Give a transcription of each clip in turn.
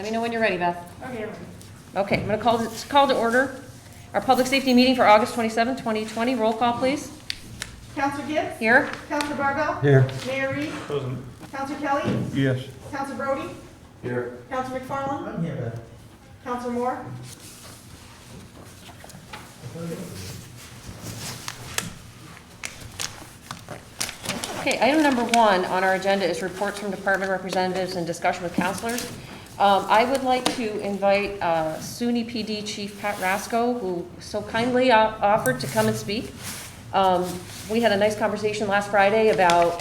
Let me know when you're ready, Beth. Okay. Okay, I'm going to call to order our public safety meeting for August 27, 2020. Roll call, please. Counselor Gibbs? Here. Counselor Barbell? Here. Mayor Reed? Present. Counselor Kelly? Yes. Counselor Brody? Here. Counselor McFarland? I'm here, Beth. Counselor Moore? Okay, item number 1 on our agenda is reports from department representatives and discussion with counselors. I would like to invite SUNY PD Chief Pat Rasco, who so kindly offered to come and speak. We had a nice conversation last Friday about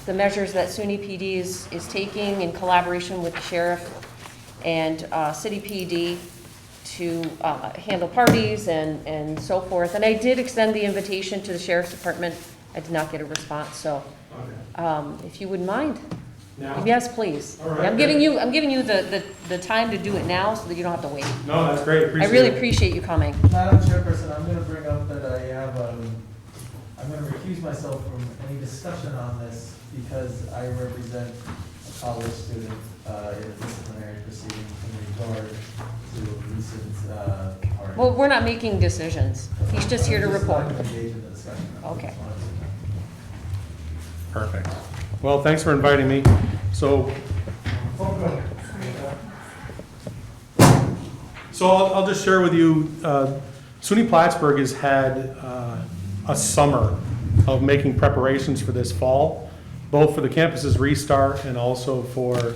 the measures that SUNY PD is taking in collaboration with the sheriff and City PD to handle parties and so forth. And I did extend the invitation to the sheriff's department. I did not get a response, so if you wouldn't mind. Now? Yes, please. All right. I'm giving you the time to do it now so that you don't have to wait. No, that's great. I really appreciate you coming. Madam Chairperson, I'm going to bring up that I have, I'm going to recuse myself from any discussion on this because I represent a college student in a disciplinary proceeding in regard to a recent party. Well, we're not making decisions. He's just here to report. I'm just not gonna engage in the discussion. Okay. Perfect. Well, thanks for inviting me. So I'll just share with you, SUNY Plattsburgh has had a summer of making preparations for this fall, both for the campus's restart and also for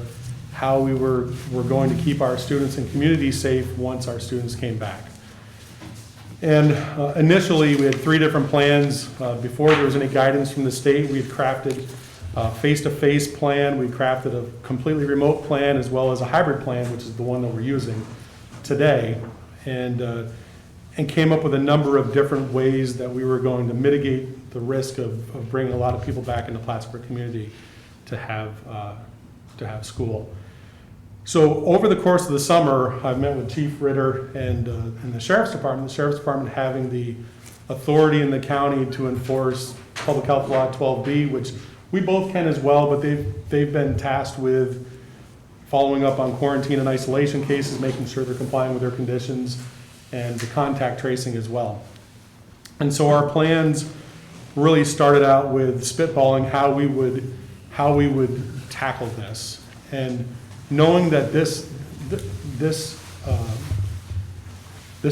how we were going to keep our students and community safe once our students came back. And initially, we had 3 different plans. Before there was any guidance from the state, we had crafted a face-to-face plan. We crafted a completely remote plan as well as a hybrid plan, which is the one that we're using today, and came up with a number of different ways that we were going to mitigate the risk of bringing a lot of people back in the Plattsburgh community to have school. So over the course of the summer, I've met with Chief Ritter and the Sheriff's Department. The Sheriff's Department having the authority in the county to enforce Public Health Law 12B, which we both can as well, but they've been tasked with following up on quarantine and isolation cases, making sure they're complying with their conditions, and the contact tracing as well. And so our plans really started out with spitballing how we would tackle this, and knowing that this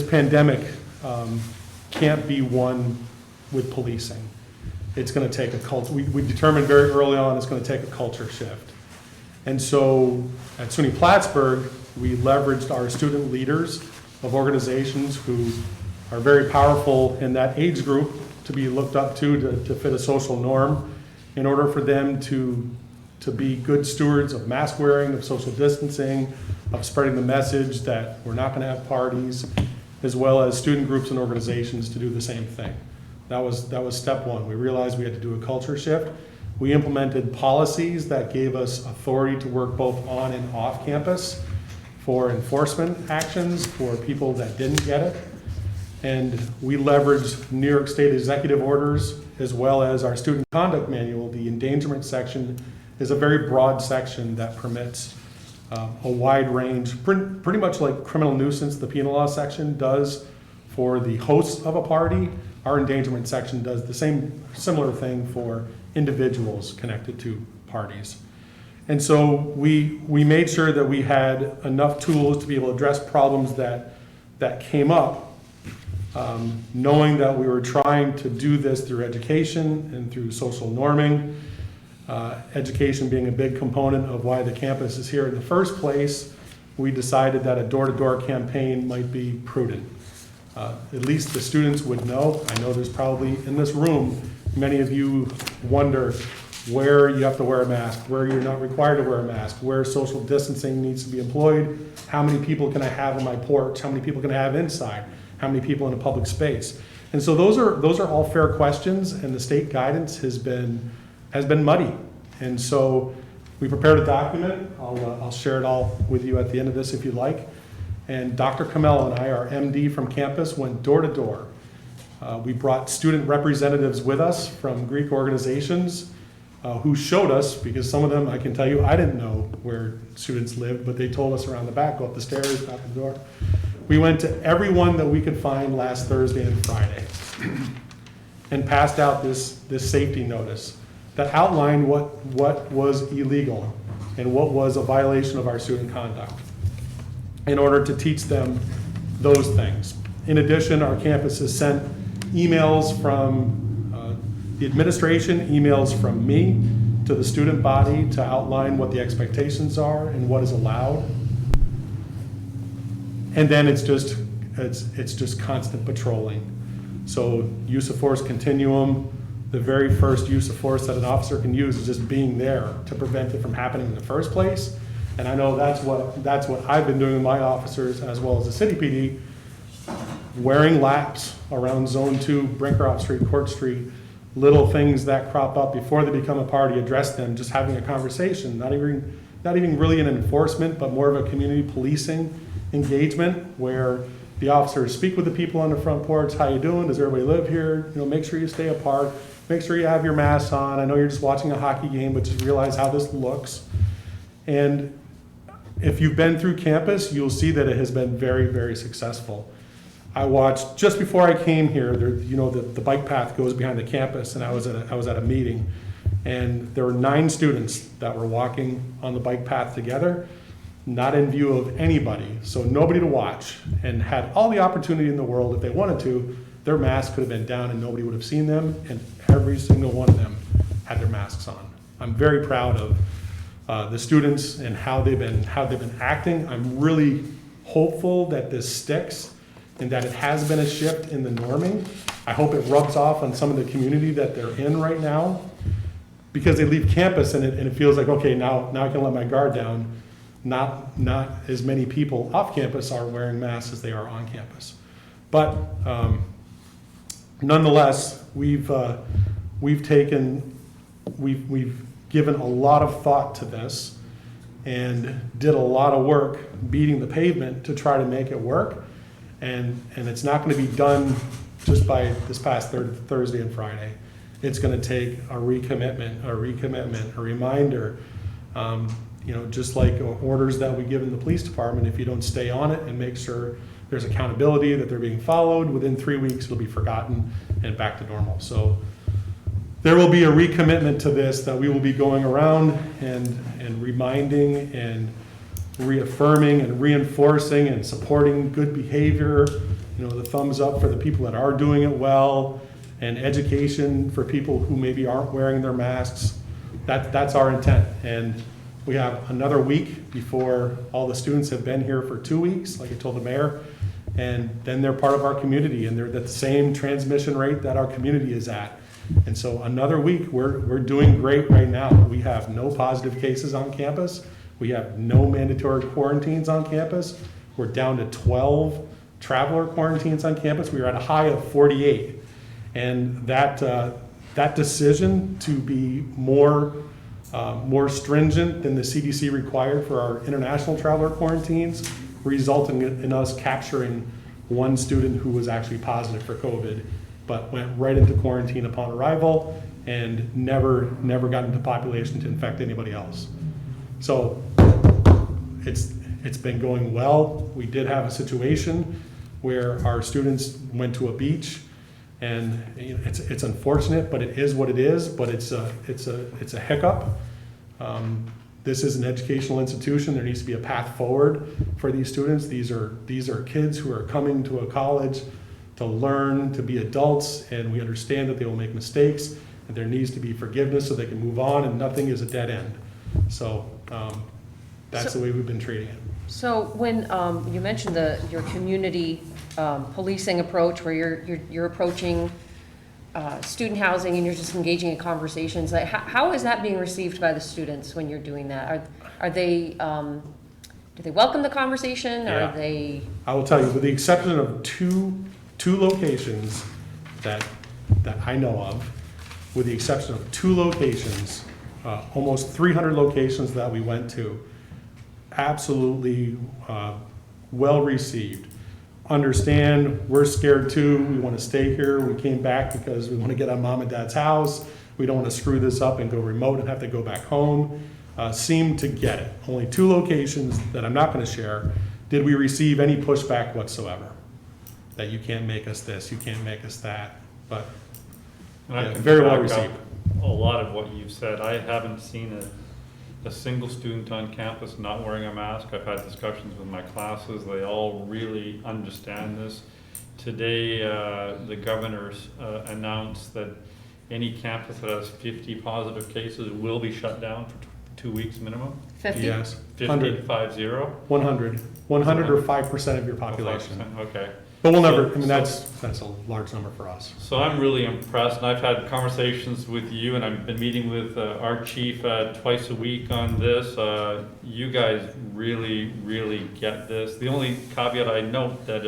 pandemic can't be won with policing. It's going to take a culture. We determined very early on it's going to take a culture shift. And so at SUNY Plattsburgh, we leveraged our student leaders of organizations who are very powerful in that age group to be looked up to fit a social norm in order for them to be good stewards of mask wearing, of social distancing, of spreading the message that we're not going to have parties, as well as student groups and organizations to do the same thing. That was step 1. We realized we had to do a culture shift. We implemented policies that gave us authority to work both on and off campus for enforcement actions for people that didn't get it. And we leveraged New York State executive orders as well as our student conduct manual. The endangerment section is a very broad section that permits a wide range, pretty much like criminal nuisance, the penal law section does for the hosts of a party. Our endangerment section does the similar thing for individuals connected to parties. And so we made sure that we had enough tools to be able to address problems that came up, knowing that we were trying to do this through education and through social norming, education being a big component of why the campus is here in the first place. We decided that a door-to-door campaign might be prudent. At least the students would know. I know there's probably in this room, many of you wonder where you have to wear a mask, where you're not required to wear a mask, where social distancing needs to be employed, how many people can I have on my porch, how many people can I have inside, how many people in a public space. And so those are all fair questions, and the state guidance has been muddy. And so we prepared a document. I'll share it all with you at the end of this if you'd like. And Dr. Kamel and I, our MD from campus, went door to door. We brought student representatives with us from Greek organizations who showed us, because some of them, I can tell you, I didn't know where students lived, but they told us around the back, go up the stairs, out the door. We went to every one that we could find last Thursday and Friday and passed out this safety notice that outlined what was illegal and what was a violation of our student conduct in order to teach them those things. In addition, our campus has sent emails from the administration, emails from me to the student body to outline what the expectations are and what is allowed. And then it's just constant patrolling. So use of force continuum, the very first use of force that an officer can use is just being there to prevent it from happening in the first place. And I know that's what I've been doing with my officers as well as the city PD, wearing laps around Zone 2, Brinkerhoff Street, Court Street, little things that crop up before they become a party, address them, just having a conversation, not even really an enforcement, but more of a community policing engagement where the officers speak with the people on the front porch. How you doing? Does everybody live here? Make sure you stay apart. Make sure you have your masks on. I know you're just watching a hockey game, but just realize how this looks. And if you've been through campus, you'll see that it has been very, very successful. I watched, just before I came here, the bike path goes behind the campus, and I was at a meeting, and there were 9 students that were walking on the bike path together, not in view of anybody, so nobody to watch, and had all the opportunity in the world if they wanted to. Their mask could have been down and nobody would have seen them, and every single one of them had their masks on. I'm very proud of the students and how they've been acting. I'm really hopeful that this sticks and that it has been a shift in the norming. I hope it rubs off on some of the community that they're in right now, because they leave campus and it feels like, okay, now I can let my guard down. Not as many people off campus are wearing masks as they are on campus. But nonetheless, we've given a lot of thought to this and did a lot of work beating the pavement to try to make it work. And it's not going to be done just by this past Thursday and Friday. It's going to take a recommitment, a reminder. Just like orders that we give in the police department, if you don't stay on it and make sure there's accountability, that they're being followed, within 3 weeks it'll be forgotten and back to normal. So there will be a recommitment to this, that we will be going around and reminding and reaffirming and reinforcing and supporting good behavior, the thumbs up for the people that are doing it well, and education for people who maybe aren't wearing their masks. That's our intent. And we have another week before all the students have been here for 2 weeks, like I told the mayor, and then they're part of our community, and they're at the same transmission rate that our community is at. And so another week, we're doing great right now. We have no positive cases on campus. We have no mandatory quarantines on campus. We're down to 12 traveler quarantines on campus. We were at a high of 48. And that decision to be more stringent than the CDC required for our international traveler quarantines resulted in us capturing one student who was actually positive for COVID, but went right into quarantine upon arrival and never got into population to infect anybody else. So it's been going well. We did have a situation where our students went to a beach, and it's unfortunate, but it is what it is. But it's a hiccup. This is an educational institution. There needs to be a path forward for these students. These are kids who are coming to a college to learn, to be adults, and we understand that they will make mistakes, and there needs to be forgiveness so they can move on, and nothing is a dead end. So that's the way we've been treating it. So when you mentioned your community policing approach, where you're approaching student housing and you're just engaging in conversations, like how is that being received by the students when you're doing that? Are they do they welcome the conversation? Yeah. Are they? I will tell you, with the exception of two locations that I know of, with the exception of 2 locations, almost 300 locations that we went to, absolutely well received. Understand, we're scared too, we want to stay here, we came back because we want to get on mom and dad's house, we don't want to screw this up and go remote and have to go back home, seem to get it. Only 2 locations that I'm not going to share did we receive any pushback whatsoever. That you can't make us this, you can't make us that, but And I yeah, can very well back up received. a lot of what you've said. I haven't seen a single student on campus not wearing a mask. I've had discussions with my classes. They all really understand this. Today, the governor's announced that any campus that has 50 positive cases will be shut down for 2 weeks minimum. 50? Yes, 50, 100, 50? 100 or 5% of your population. 5%, okay. But we'll never, So- I mean, that's a large number for us. So I'm really impressed, and I've had conversations with you, and I've been meeting with our chief twice a week on this. You guys really, really get this. The only caveat I note that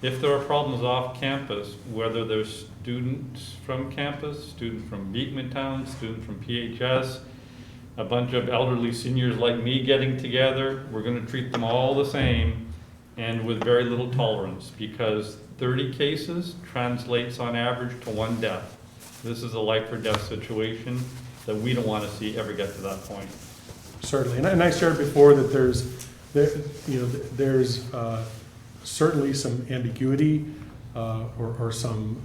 if there are problems off campus, whether there's students from campus, students from Beekmantown, students from PHS, a bunch of elderly seniors like me getting together, we're gonna treat them all the same and with very little tolerance, because 30 cases translates on average to 1 death. This is a life or death situation that we don't wanna see ever get to that point. Certainly, and I shared before that there's certainly some ambiguity or some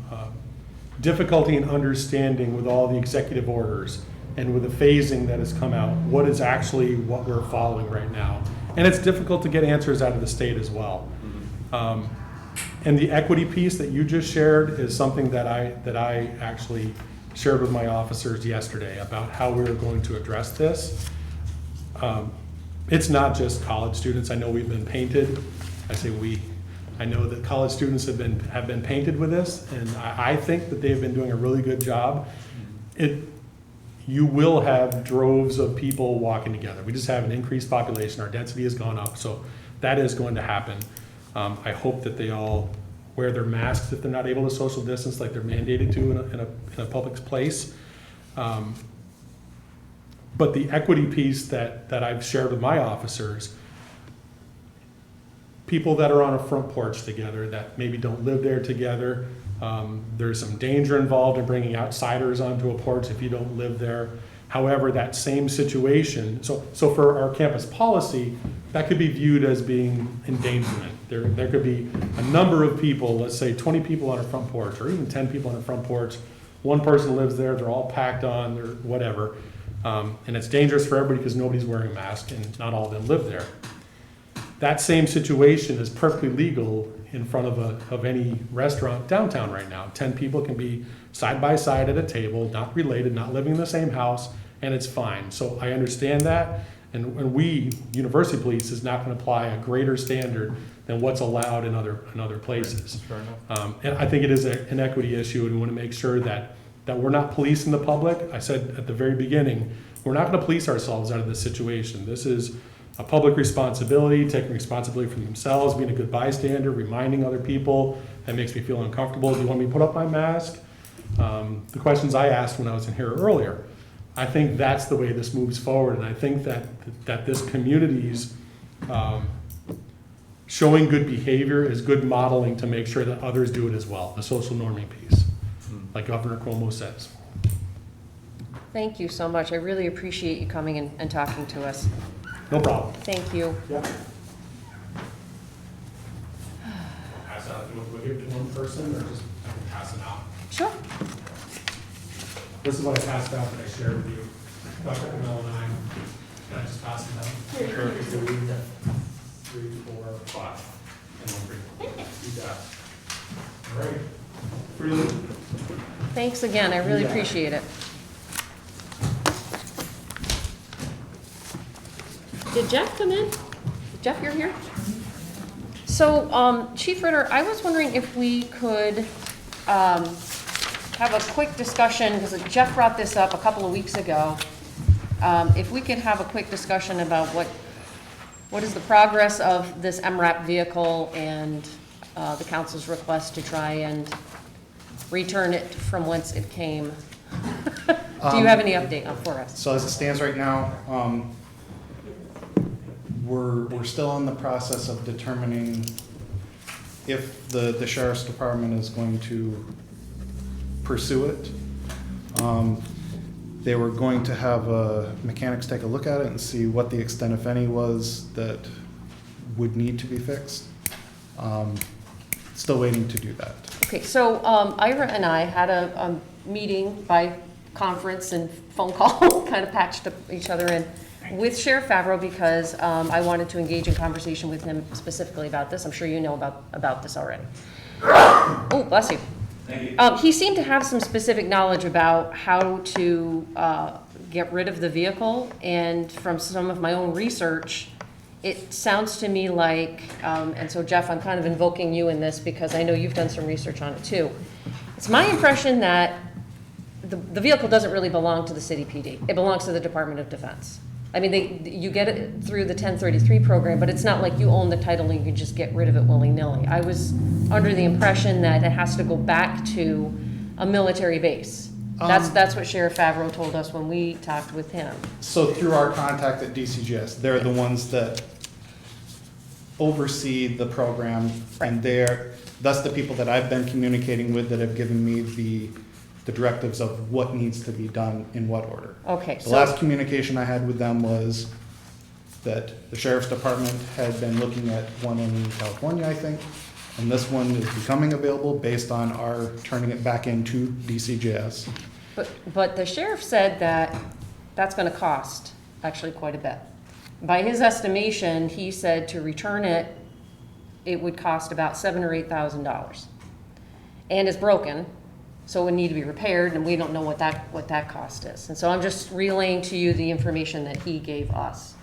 difficulty in understanding with all the executive orders and with the phasing that has come out, what is actually what we're following right now. And it's difficult to get answers out of the state as well. And the equity piece that you just shared is something that I actually shared with my officers yesterday about how we were going to address this. It's not just college students. I know we've been painted. I say we. I know that college students have been painted with this, and I think that they've been doing a really good job. You will have droves of people walking together. We just have an increased population. Our density has gone up, so that is going to happen. I hope that they all wear their masks if they're not able to social distance like they're mandated to in a public place. But the equity piece that I've shared with my officers, people that are on a front porch together that maybe don't live there together, there's some danger involved in bringing outsiders onto a porch if you don't live there. However, that same situation, so for our campus policy, that could be viewed as being endangerment. There could be a number of people, let's say 20 people on a front porch, or even 10 people on a front porch. One person lives there, they're all packed on, or whatever. And it's dangerous for everybody because nobody's wearing a mask and not all of them live there. That same situation is perfectly legal in front of any restaurant downtown right now. 10 people can be side by side at a table, not related, not living in the same house, and it's fine. So I understand that, and we, University Police, is not going to apply a greater standard than what's allowed in other places. Fair enough. And I think it is an equity issue, and we want to make sure that we're not policing the public. I said at the very beginning, we're not going to police ourselves out of this situation. This is a public responsibility, taking responsibility for themselves, being a good bystander, reminding other people. That makes me feel uncomfortable. Do you want me to put up my mask? The questions I asked when I was in here earlier. I think that's the way this moves forward, and I think that this community's showing good behavior is good modeling to make sure that others do it as well, the social norming piece, like Governor Cuomo says. Thank you so much. I really appreciate you coming and talking to us. No problem. Thank you. Yeah. Pass out, we'll give it to one person, or just I can pass it out? Sure. This is what I passed out that I shared with you. Dr. Mel and I. Can I just pass it out? Sure. 3, 4, 5, and 1 3. You got it. All right. Freely. Thanks again. I really Yeah. appreciate it. Did Jeff come in? Jeff, you're here? So, Chief Ritter, I was wondering if we could have a quick discussion, because Jeff brought this up a couple of weeks ago. If we could have a quick discussion about what is the progress of this MRAP vehicle and the council's request to try and return it from whence it came. Do you have any update for us? So as it stands right now, we're still in the process of determining if the sheriff's department is going to pursue it. They were going to have mechanics take a look at it and see what the extent, if any, was that would need to be fixed. Still waiting to do that. Okay, so Ira and I had a meeting by conference and phone call, kind of patched up each other in, with Sheriff Favreau because I wanted to engage in conversation with him specifically about this. I'm sure you know about this already. Oh, bless you. Thank you. He seemed to have some specific knowledge about how to get rid of the vehicle, and from some of my own research, it sounds to me like, and so Jeff, I'm kind of invoking you in this because I know you've done some research on it too. It's my impression that the vehicle doesn't really belong to the city PD. It belongs to the Department of Defense. I mean, you get it through the 1033 program, but it's not like you own the title and you can just get rid of it willy-nilly. I was under the impression that it has to go back to a military base. That's what Sheriff Favreau told us when we talked with him. So through our contact at DCGS, they're the ones that oversee the program, and that's the people that I've been communicating with that have given me the directives of what needs to be done in what order. Okay, The so, last communication I had with them was that the sheriff's department had been looking at one in California, I think, and this one is becoming available based on our turning it back into DCGS. but the sheriff said that that's gonna cost actually quite a bit. By his estimation, he said to return it, it would cost about $7,000 or $8,000. And it's broken, so it would need to be repaired, and we don't know what that cost is. And so I'm just relaying to you the information that he gave us.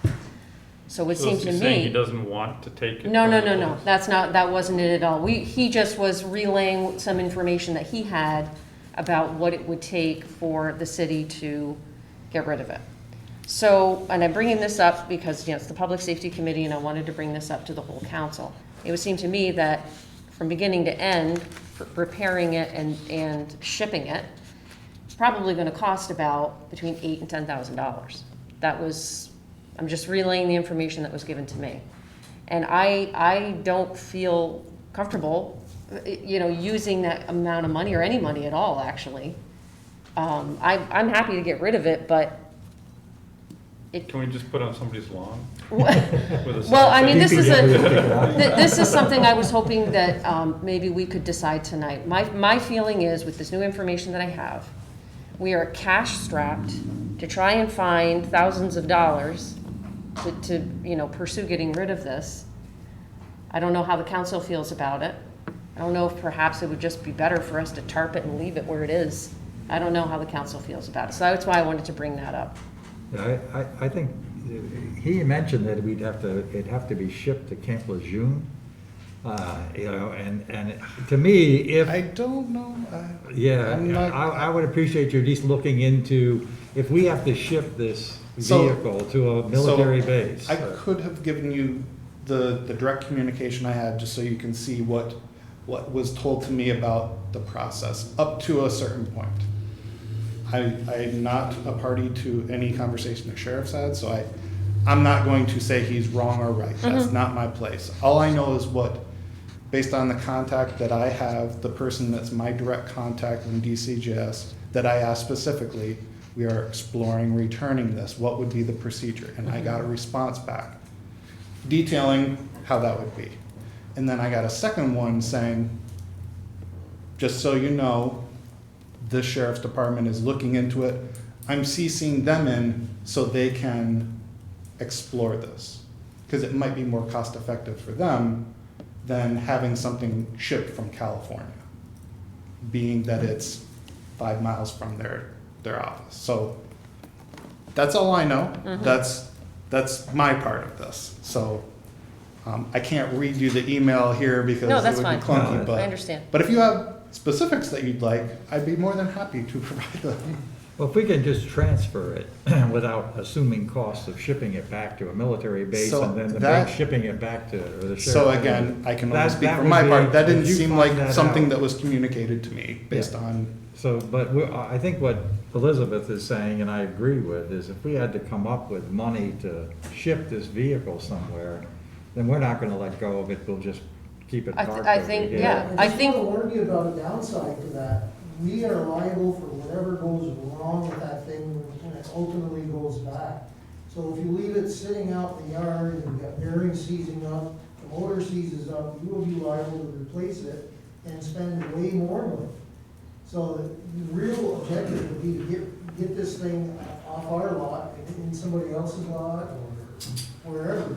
So it seemed to He's saying he me, doesn't want to take it? no, that wasn't it at all. He just was relaying some information that he had about what it would take for the city to get rid of it. So, and I'm bringing this up because, it's the Public Safety Committee, and I wanted to bring this up to the whole council. It would seem to me that from beginning to end, repairing it and shipping it, it's probably gonna cost about between $8,000 and $10,000. I'm just relaying the information that was given to me. And I don't feel comfortable, using that amount of money or any money at all, actually. I'm happy to get rid of it, but Can we just put on somebody's lawn? well, I mean, this is something I was hoping that maybe we could decide tonight. My feeling is, with this new information that I have, we are cash strapped to try and find thousands of dollars to pursue getting rid of this. I don't know how the council feels about it. I don't know if perhaps it would just be better for us to tarp it and leave it where it is. I don't know how the council feels about it. So that's why I wanted to bring that up. Yeah, I think he mentioned that it'd have to be shipped to Camp Lejeune. And to me, if. I don't know. I would appreciate you at least looking into, if we have to ship this vehicle to a military base. I could have given you the direct communication I had, just so you can see what was told to me about the process up to a certain point. I'm not a party to any conversation the sheriff's had, so I'm not going to say he's wrong or right. That's not my place. All I know is based on the contact that I have, the person that's my direct contact in DCGS, that I asked specifically, we are exploring returning this. What would be the procedure? And I got a response back detailing how that would be. And then I got a second one saying, just so you know, the sheriff's department is looking into it. I'm CCing them in so they can explore this, because it might be more cost effective for them than having something shipped from California, being that it's 5 miles from their office. So that's all I know. That's my part of this. So I can't read you the email here because No, it that's would be fine. clunky. But I understand. But if you have specifics that you'd like, I'd be more than happy to provide them. Well, if we can just transfer it without assuming costs of shipping it back to a military base So and then the that- bank shipping it back to, or the sheriff. So again, I can only That- speak that for would my be- part. That if didn't you seem find like that something out. that was communicated to me based on, So, but I think what Elizabeth is saying, and I agree with, is if we had to come up with money to ship this vehicle somewhere, then we're not gonna let go of it, we'll just keep it I parked I over think, here. yeah. I just think- want to warn you about a downside to that. We are liable for whatever goes wrong with that thing, and it ultimately goes back. So if you leave it sitting out in the yard, and you've got bearings seizing up, the motor seizes up, you will be liable to replace it and spend way more money. So the real objective would be to get this thing off our lot, in somebody else's lot, or wherever.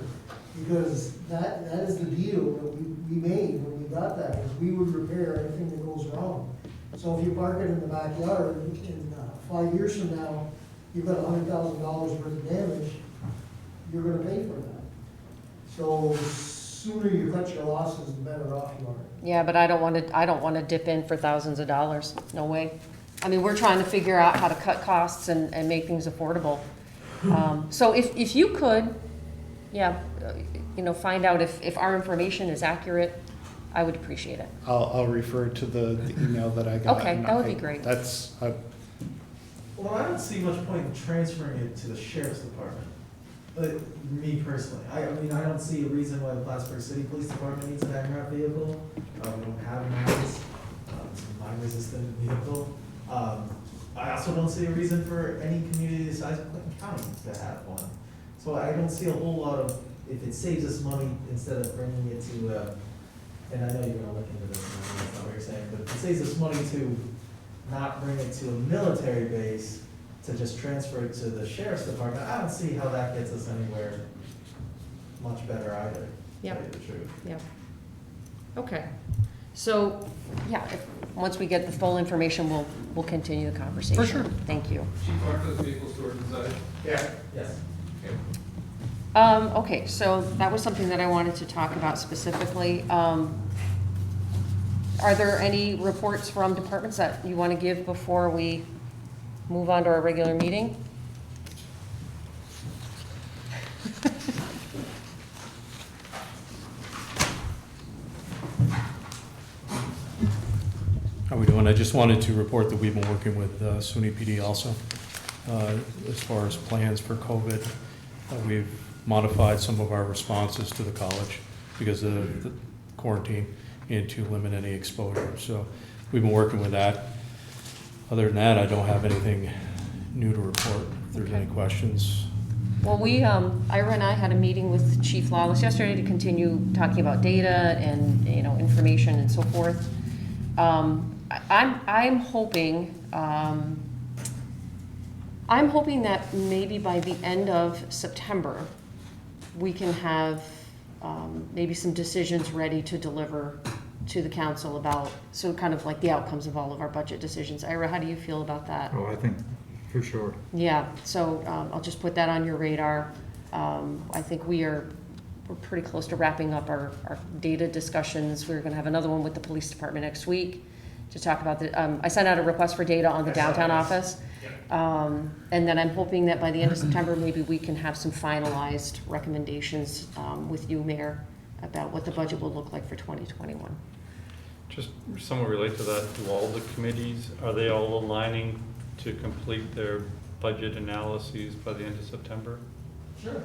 Because that is the deal that we made when we got that, is we would repair anything that goes wrong. So if you park it in the backyard, in 5 years from now, you've got $100,000 worth of damage, you're gonna pay for that. So the sooner you cut your losses, the better off you are. Yeah, but I don't want to dip in for thousands of dollars, no way. I mean, we're trying to figure out how to cut costs and make things affordable. So if you could, yeah, find out if our information is accurate, I would appreciate it. I'll refer to the email that I got. Okay, and that would be I- great. That's, Well, I don't see much point in transferring it to the sheriff's department. Me personally, I mean, I don't see a reason why the Plattsburgh City Police Department needs an AgRap vehicle. We don't have mines, it's a mine-resistant vehicle. I also don't see a reason for any community the size of Clinton County to have one. So I don't see a whole lot of, if it saves us money instead of bringing it to, and I know you're gonna look into this, and I know that's not what you're saying, but if it saves us money to not bring it to a military base, to just transfer it to the sheriff's department, I don't see how that gets us anywhere much better either, to Yep. tell you the truth. Yeah. Okay. So, yeah, once we get the full information, we'll continue the conversation. For sure. Thank you. Chief, aren't those vehicles stored inside? Yeah. Yes. Okay, so that was something that I wanted to talk about specifically. Are there any reports from departments that you want to give before we move on to our regular meeting? How we doing? I just wanted to report that we've been working with SUNY PD also as far as plans for COVID. We've modified some of our responses to the college because of the quarantine and to limit any exposure. So we've been working with that. Other than that, I don't have anything new to report. If there's any questions. Well, Ira and I had a meeting with Chief Lawless yesterday to continue talking about data and, information and so forth. I'm hoping that maybe by the end of September, we can have maybe some decisions ready to deliver to the council about, so kind of like the outcomes of all of our budget decisions. Ira, how do you feel about that? Oh, I think, for sure. Yeah, so I'll just put that on your radar. I think we're pretty close to wrapping up our data discussions. We're gonna have another one with the police department next week to talk about I sent out a request for data on the downtown office. And then I'm hoping that by the end of September, maybe we can have some finalized recommendations with you, Mayor, about what the budget will look like for 2021. Just somewhat related to that, do all the committees, are they all aligning to complete their budget analyses by the end of September? Sure.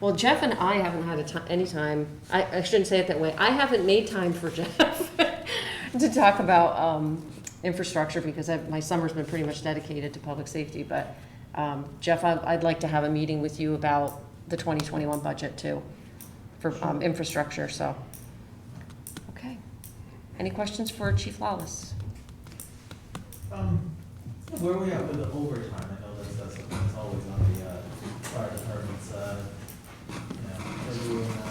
Well, Jeff and I haven't had any time, I shouldn't say it that way, I haven't made time for Jeff to talk about infrastructure because my summer's been pretty much dedicated to public safety, but Jeff, I'd like to have a meeting with you about the 2021 budget too, for infrastructure, so. Okay. Any questions for Chief Lawless? Where are we at with the overtime? I know that's something that's always on the fire department's, review, and I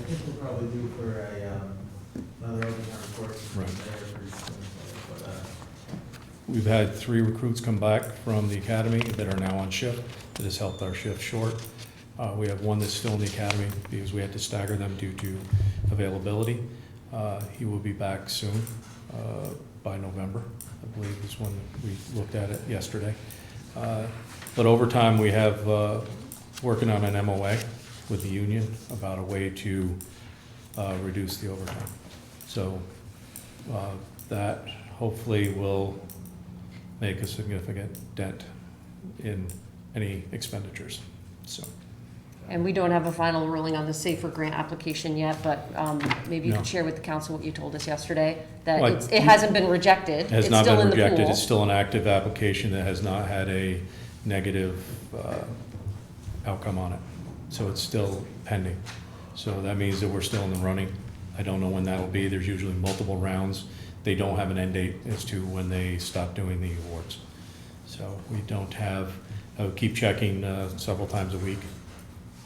think we'll probably do for another overtime report. Right. There pretty soon, but, We've had 3 recruits come back from the academy that are now on shift. That has helped our shift short. We have one that's still in the academy because we had to stagger them due to availability. He will be back soon, by November, I believe is when we looked at it yesterday. But overtime, we have working on an MOA with the union about a way to reduce the overtime. So that hopefully will make a significant dent in any expenditures. So And we don't have a final ruling on the SAFER grant application yet, but maybe you No. could share with the council what you told us yesterday, that Well, it hasn't been rejected. Has It's not still been in the rejected, pool. it's still an active application that has not had a negative outcome on it. So it's still pending. So that means that we're still in the running. I don't know when that'll be, there's usually multiple rounds. They don't have an end date as to when they stop doing the awards. So we don't have, I would keep checking several times a week,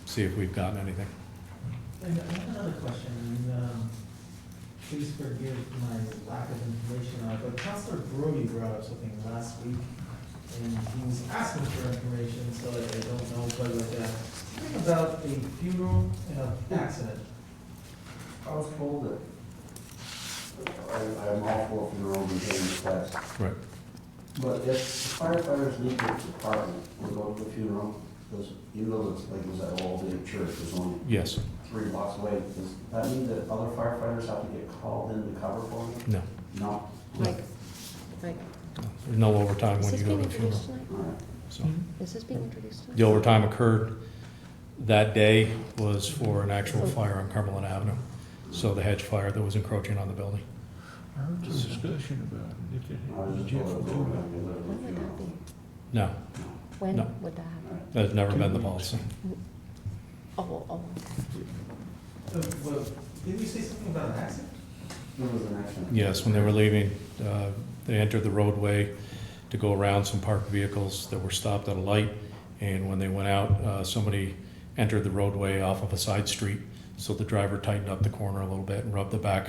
see if we've gotten anything. And I have another question, and please forgive my lack of information on it, but Councilor Brody brought up something last week, and he was asking for information, so I don't know, but like, something about a funeral and an accident. I was told that I'm all for funerals and things like that. Right. But if firefighters leave the department or go to the funeral, because even though it's like it was at Old Day Church, it's only Yes, 3 blocks away, does that mean that other firefighters have to get called in to cover for them? no, No? Like, there's no overtime is when this you go being to the funeral. introduced tonight? All right. So Is this being introduced tonight? the overtime occurred that day was for an actual fire on Cumberland Avenue. So the hedge fire that was encroaching on the building. I was just told that they were going to be living When at would the that be? funeral. No, When No. would that happen? that's never been the policy. Oh, oh, Well, didn't you say something about an accident? There was an accident. Yes, when they were leaving, they entered the roadway to go around some parked vehicles that were stopped at a light. And when they went out, somebody entered the roadway off of a side street. So the driver tightened up the corner a little bit and rubbed the back.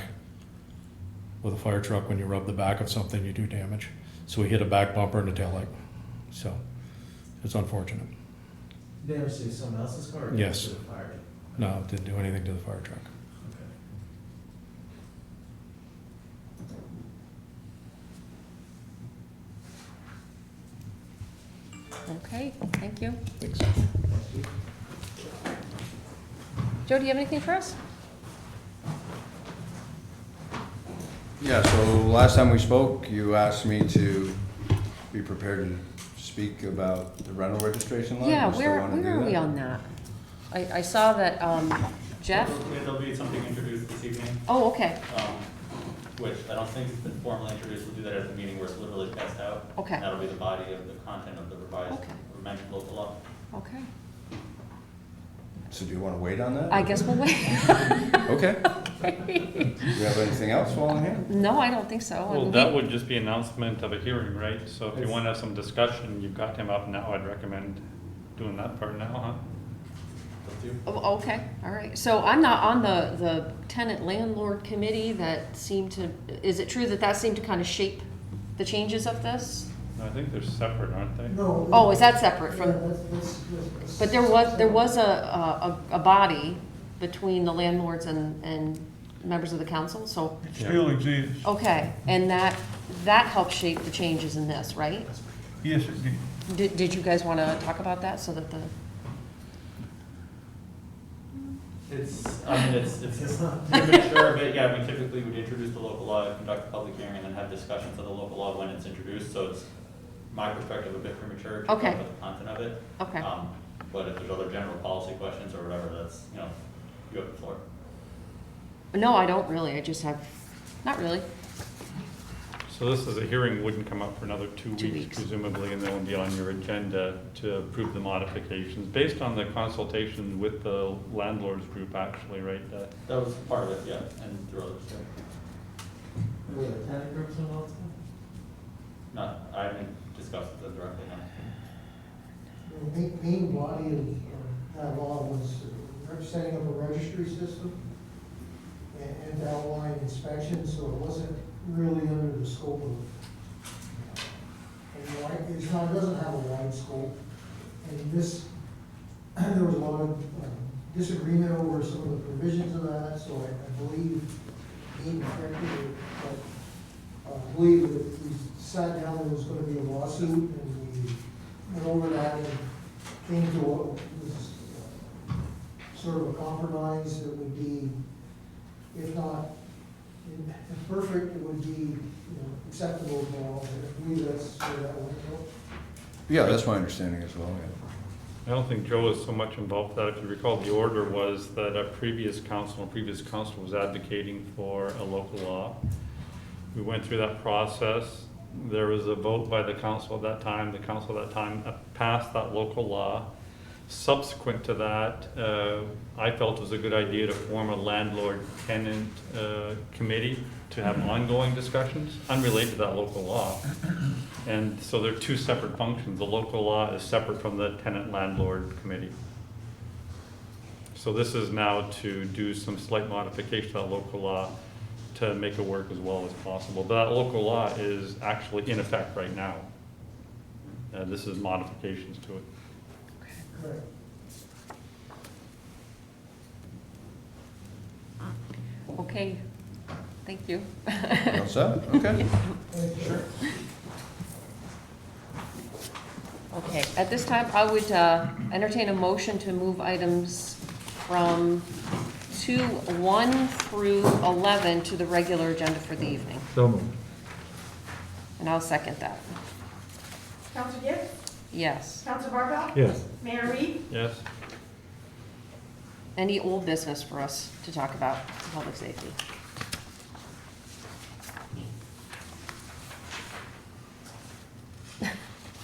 With a fire truck, when you rub the back of something, you do damage. So he hit a back bumper and a taillight. So it's unfortunate. Damage to someone else's car? Or Yes. to the fire? No, it didn't do anything to the fire truck. okay, thank you. Joe, do you have anything for us? Yeah, so last time we spoke, you asked me to be prepared to speak about the rental registration law. Yeah, You still where wanna do are we that? on that? I saw that, Jeff, There'll be something introduced this evening, oh, okay, which I don't think has been formally introduced. We'll do that at the meeting where it's literally passed out. Okay. And that'll be the body of the content of the revised, Okay. amended local law. okay. So do you want to wait on that? I guess we'll wait. Okay. Do you have anything else while I'm here? No, I don't think so. I Well, mean, that would just be announcement of a hearing, right? So if you It's- want to have some discussion, you've got him up now, I'd recommend doing that part now, huh? Up to you. Oh, okay, all right. So I'm not on the tenant landlord committee that seemed to, is it true that that seemed to kind of shape the changes of this? No, I think they're separate, aren't they? No. Oh, is that separate Yeah, from, that's- but there was a body between the landlords and members of the council, so, It still exists. okay. And that helped shape the changes in this, right? Yes, it did. Did you guys want to talk about that so that the, It's premature, but yeah, we typically would introduce the local law, conduct a public hearing, and then have discussions of the local law when it's introduced, so it's, my perspective, a bit premature to talk Okay. about the content of it. okay. But if there's other general policy questions or whatever, that's, you have the floor. No, I don't really, I just have, not really. So this is a hearing wouldn't come up for another 2 2 weeks weeks. presumably, and then will be on your agenda to approve the modifications, based on the consultation with the landlords group actually, right? That was part of it, yeah, and through others, yeah. Were the tenant groups involved? Not, I haven't discussed it directly, no. The main body of that law was setting up a registry system and to outline inspections, so it wasn't really under the scope of, it's not, it doesn't have a wide scope. And this, there was a lot of disagreement over some of the provisions of that, so I believe, being corrected, but I believe that we sat down, there was gonna be a lawsuit, and we went over that and came to what was sort of a compromise that would be, if not if perfect, it would be, acceptable to all. I believe that's where that went. Yeah, that's my understanding as well, I don't think Joe was so much involved with that. If you recall, the order was that a previous council was advocating for a local law. We went through that process. There was a vote by the council at that time. The council at that time passed that local law. Subsequent to that, I felt it was a good idea to form a landlord-tenant committee to have ongoing discussions unrelated to that local law. And so they're two separate functions. The local law is separate from the tenant-landlord committee. So this is now to do some slight modification to that local law to make it work as well as possible. But that local law is actually in effect right now. This is modifications to it. Correct. Okay, thank you. You all set? Okay. Sure. Okay, at this time, I would entertain a motion to move items from 1 through 11 to the regular agenda for the evening. So moved. And I'll second that. Counselor Gibbs? Yes. Counselor Barbell? Yes. Mayor Reed? Yes? Any old business for us to talk about public safety?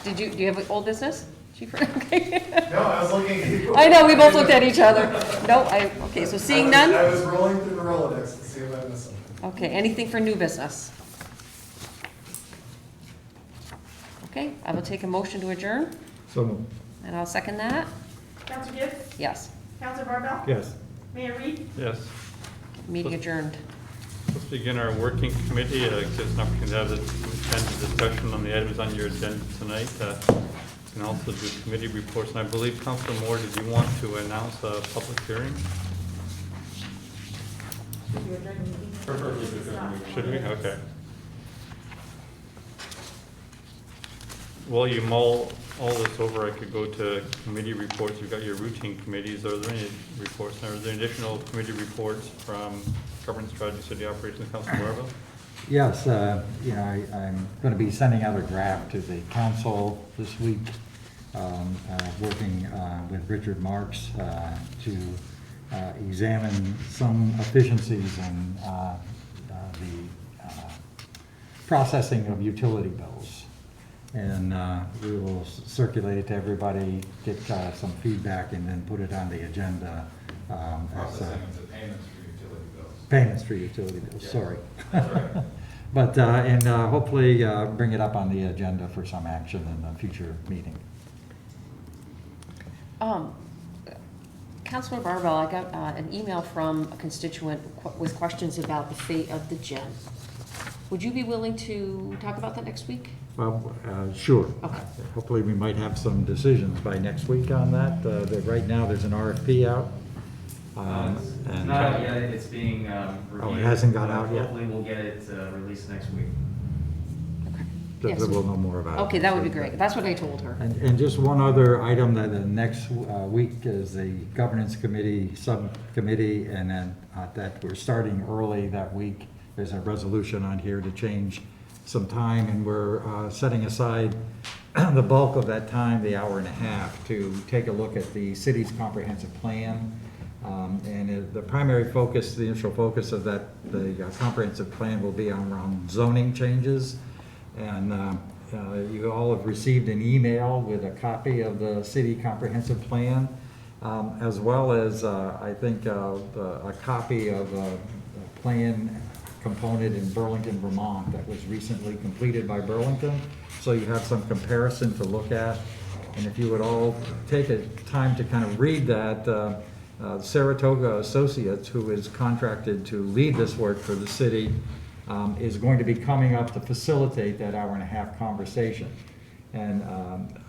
Do you have old business? Chief? Okay. No, I was looking at you. I know, we both looked at each other. No, okay, so seeing none? I was rolling through the Rolodex to see if I missed something. Okay, anything for new business? Okay, I will take a motion to adjourn, So moved. and I'll second that. Counselor Gibbs? Yes, Counselor Barbell? Yes. Mayor Reed? Yes. meeting adjourned. Let's begin our working committee. Gives an opportunity to have a extended discussion on the items on your agenda tonight. We can also do committee reports, and I believe, Councilor Moore, did you want to announce a public hearing? Should we? Okay. While you mull all this over, I could go to committee reports. You've got your routine committees. Are there any reports? Are there additional committee reports from Governance Strategy, City Operations, Councilor Marvell? Yes, I'm going to be sending out a draft to the council this week, working with Richard Marks to examine some efficiencies in the processing of utility bills. And we will circulate it to everybody, get some feedback, and then put it on the agenda. Processing of the payments for utility bills. Payments for utility bills, Yes. sorry. That's right. But, and hopefully bring it up on the agenda for some action in a future meeting. Councilor Barbell, I got an email from a constituent with questions about the fate of the gym. Would you be willing to talk about that next week? Well, sure. Okay. Hopefully we might have some decisions by next week on that. Right now, there's an RFP out. It's and- not out yet, it's being reviewed. Oh, it hasn't gone out yet? Hopefully we'll get it released next week. Yes. We'll know more about it. Okay, that would be great. That's what I told her. And just one other item, that the next week is the governance committee subcommittee, and then that we're starting early that week. There's a resolution on here to change some time, and we're setting aside the bulk of that time, the hour and a half, to take a look at the city's comprehensive plan. The primary focus, the initial focus of that, the comprehensive plan will be around zoning changes. And you all have received an email with a copy of the city comprehensive plan, as well as, I think, a copy of a plan component in Burlington, Vermont, that was recently completed by Burlington. So you have some comparison to look at. And if you would all take a time to kind of read that, Saratoga Associates, who is contracted to lead this work for the city, is going to be coming up to facilitate that hour and a half conversation. And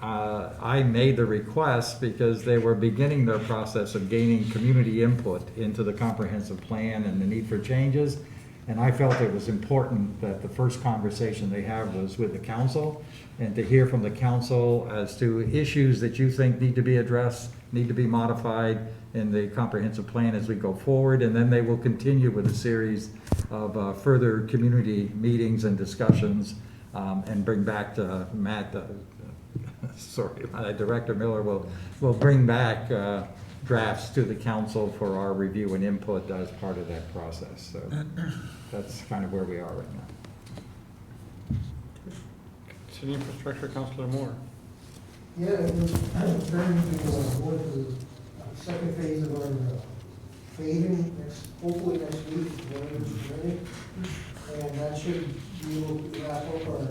I made the request because they were beginning their process of gaining community input into the comprehensive plan and the need for changes. And I felt it was important that the first conversation they have was with the council, and to hear from the council as to issues that you think need to be addressed, need to be modified in the comprehensive plan as we go forward. And then they will continue with a series of further community meetings and discussions, and bring back to Matt sorry, Director Miller will bring back drafts to the council for our review and input as part of that process. So that's kind of where we are right now. City Infrastructure, Councilor Moore. Yeah, it was very to go into the second phase of our paving hopefully next week, when it's ready. And that should be able to wrap up our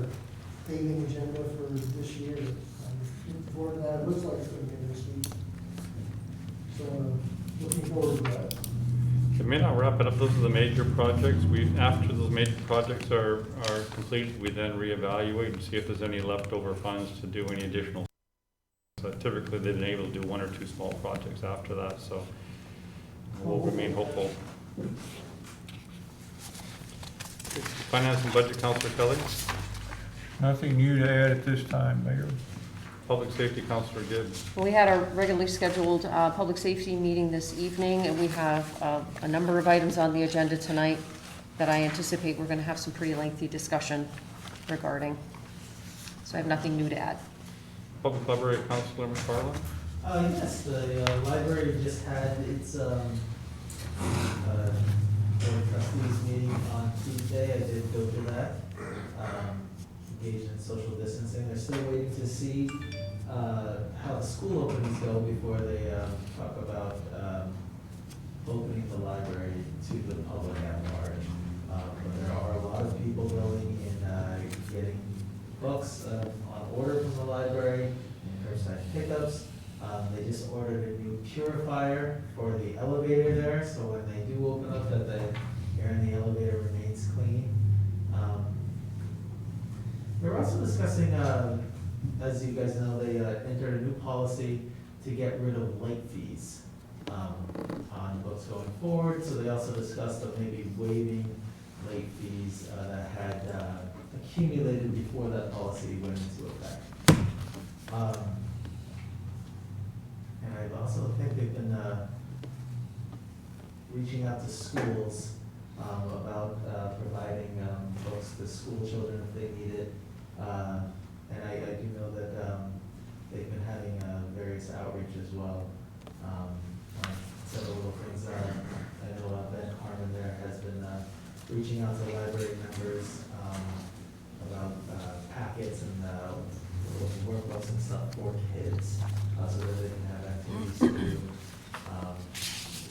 paving agenda for this year. Looking forward to that. It looks like it's going to be this week. So, looking forward to that. It may not wrap it up. Those are the major projects. After those major projects are completed, we then reevaluate and see if there's any leftover funds to do any additional. So typically, they've been able to do one or two small projects after that, so we'll remain hopeful. Finance and Budget, Councilor Kelly. Nothing new to add at this time, Mayor. Public Safety, Councilor Gibbs. We had our regularly scheduled public safety meeting this evening, and we have a number of items on the agenda tonight that I anticipate we're going to have some pretty lengthy discussion regarding. So I have nothing new to add. Public Library, Councilor McFarland. Yes, the library just had its board of trustees meeting on Tuesday. I did go to that. Engaged in social distancing. They're still waiting to see how the school openings go before they talk about opening the library to the public at large. But there are a lot of people going and getting books on order from the library and curbside pickups. They just ordered a new purifier for the elevator there, so when they do open up, that the air in the elevator remains clean. We're also discussing, as you guys know, they entered a new policy to get rid of late fees on books going forward. So they also discussed of maybe waiving late fees that had accumulated before that policy went into effect. And I also think they've been reaching out to schools about providing books to school children if they need it. And I do know that they've been having various outreach as well. Several little things. I know Ben Harmon there has been reaching out to library members about packets and workbooks and stuff for kids, so that they can have activities to do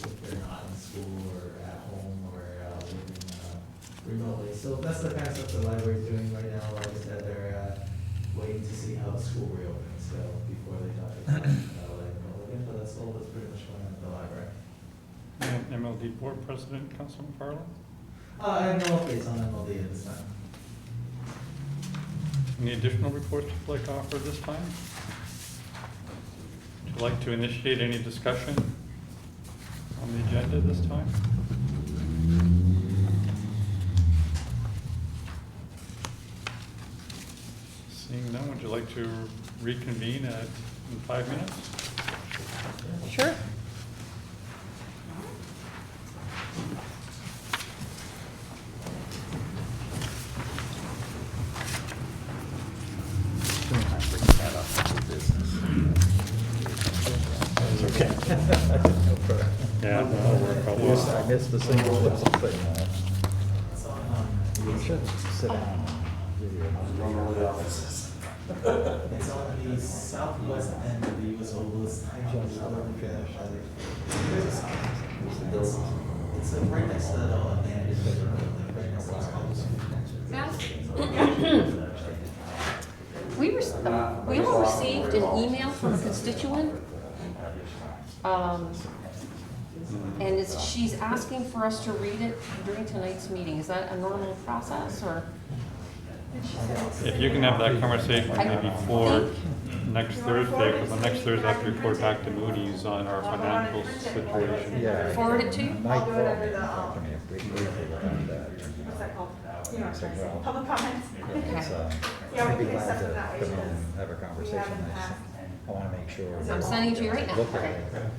if they're not in school or at home or living remotely. So that's the kind of stuff the library's doing right now. Like I said, they're waiting to see how the school reopens go before they talk about again, but that's all that's pretty much going on at the library. And MLD Board President, Councilor McFarland. I have no updates on MLD at this time. Any additional reports you'd like to offer this time? Would you like to initiate any discussion on the agenda this time? Seeing none, would you like to reconvene in 5 minutes? Sure. Yeah, that'll work out well. I missed the single thing. You should sit down. It's on the southwest end of the U.S. Ovalist. It's right next to the right next to We all received an email from a constituent, and she's asking for us to read it during tonight's meeting. Is that a normal process, or? If you can have that conversation maybe before next Thursday, because the next Thursday I have to report back to Moody's on our financial situation. Yeah. Forward it to you? I'll do it under the, what's that called? You know what I'm trying to say, public comments. Yeah, we I'd be can glad accept to it that way, come in and because have a we conversation. haven't passed. I want to make sure. I'm sending it to you right now. Look at it. Yeah,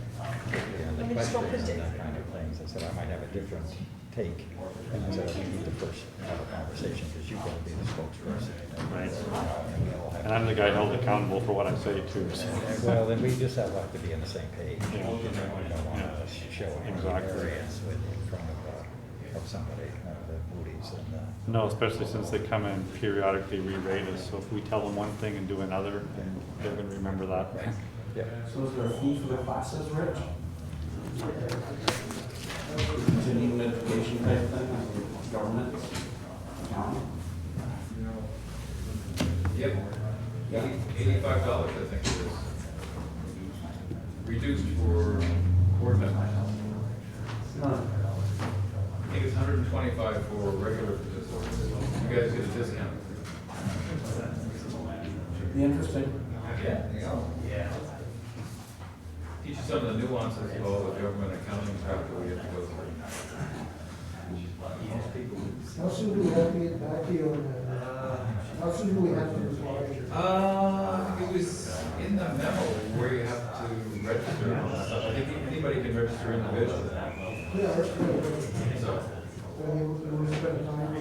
the Let me just go questions print and it. that kind of thing. things, I said I might have a different take. And I said, we need to first have a conversation, because you've got to be the spokesperson. Right. And we all have And I'm the guy held accountable for what I say too, so. well, then we just have to be on the same page. Yeah. We don't want to show any Exactly. variance in front of somebody, the Moody's and, No, especially since they come and periodically re-rate us, so if we tell them one thing and do another, then they're gonna remember that. yeah. So is there a fee for the classes, Rich? Continuing education type thing, government, county? Yep. $85, I think it is. Reduced for board members. I think it's 125 for regular participants. You guys get a discount. Be interesting. Yeah. Yeah. Teach you some of the nuances of all the government accounting stuff that we have to go through. How soon do we have to get back to you on that? How soon do we have to reply? It was in the memo where you have to register and stuff. I think anybody can register individually. Yeah, that's good. So, When you spend time on it.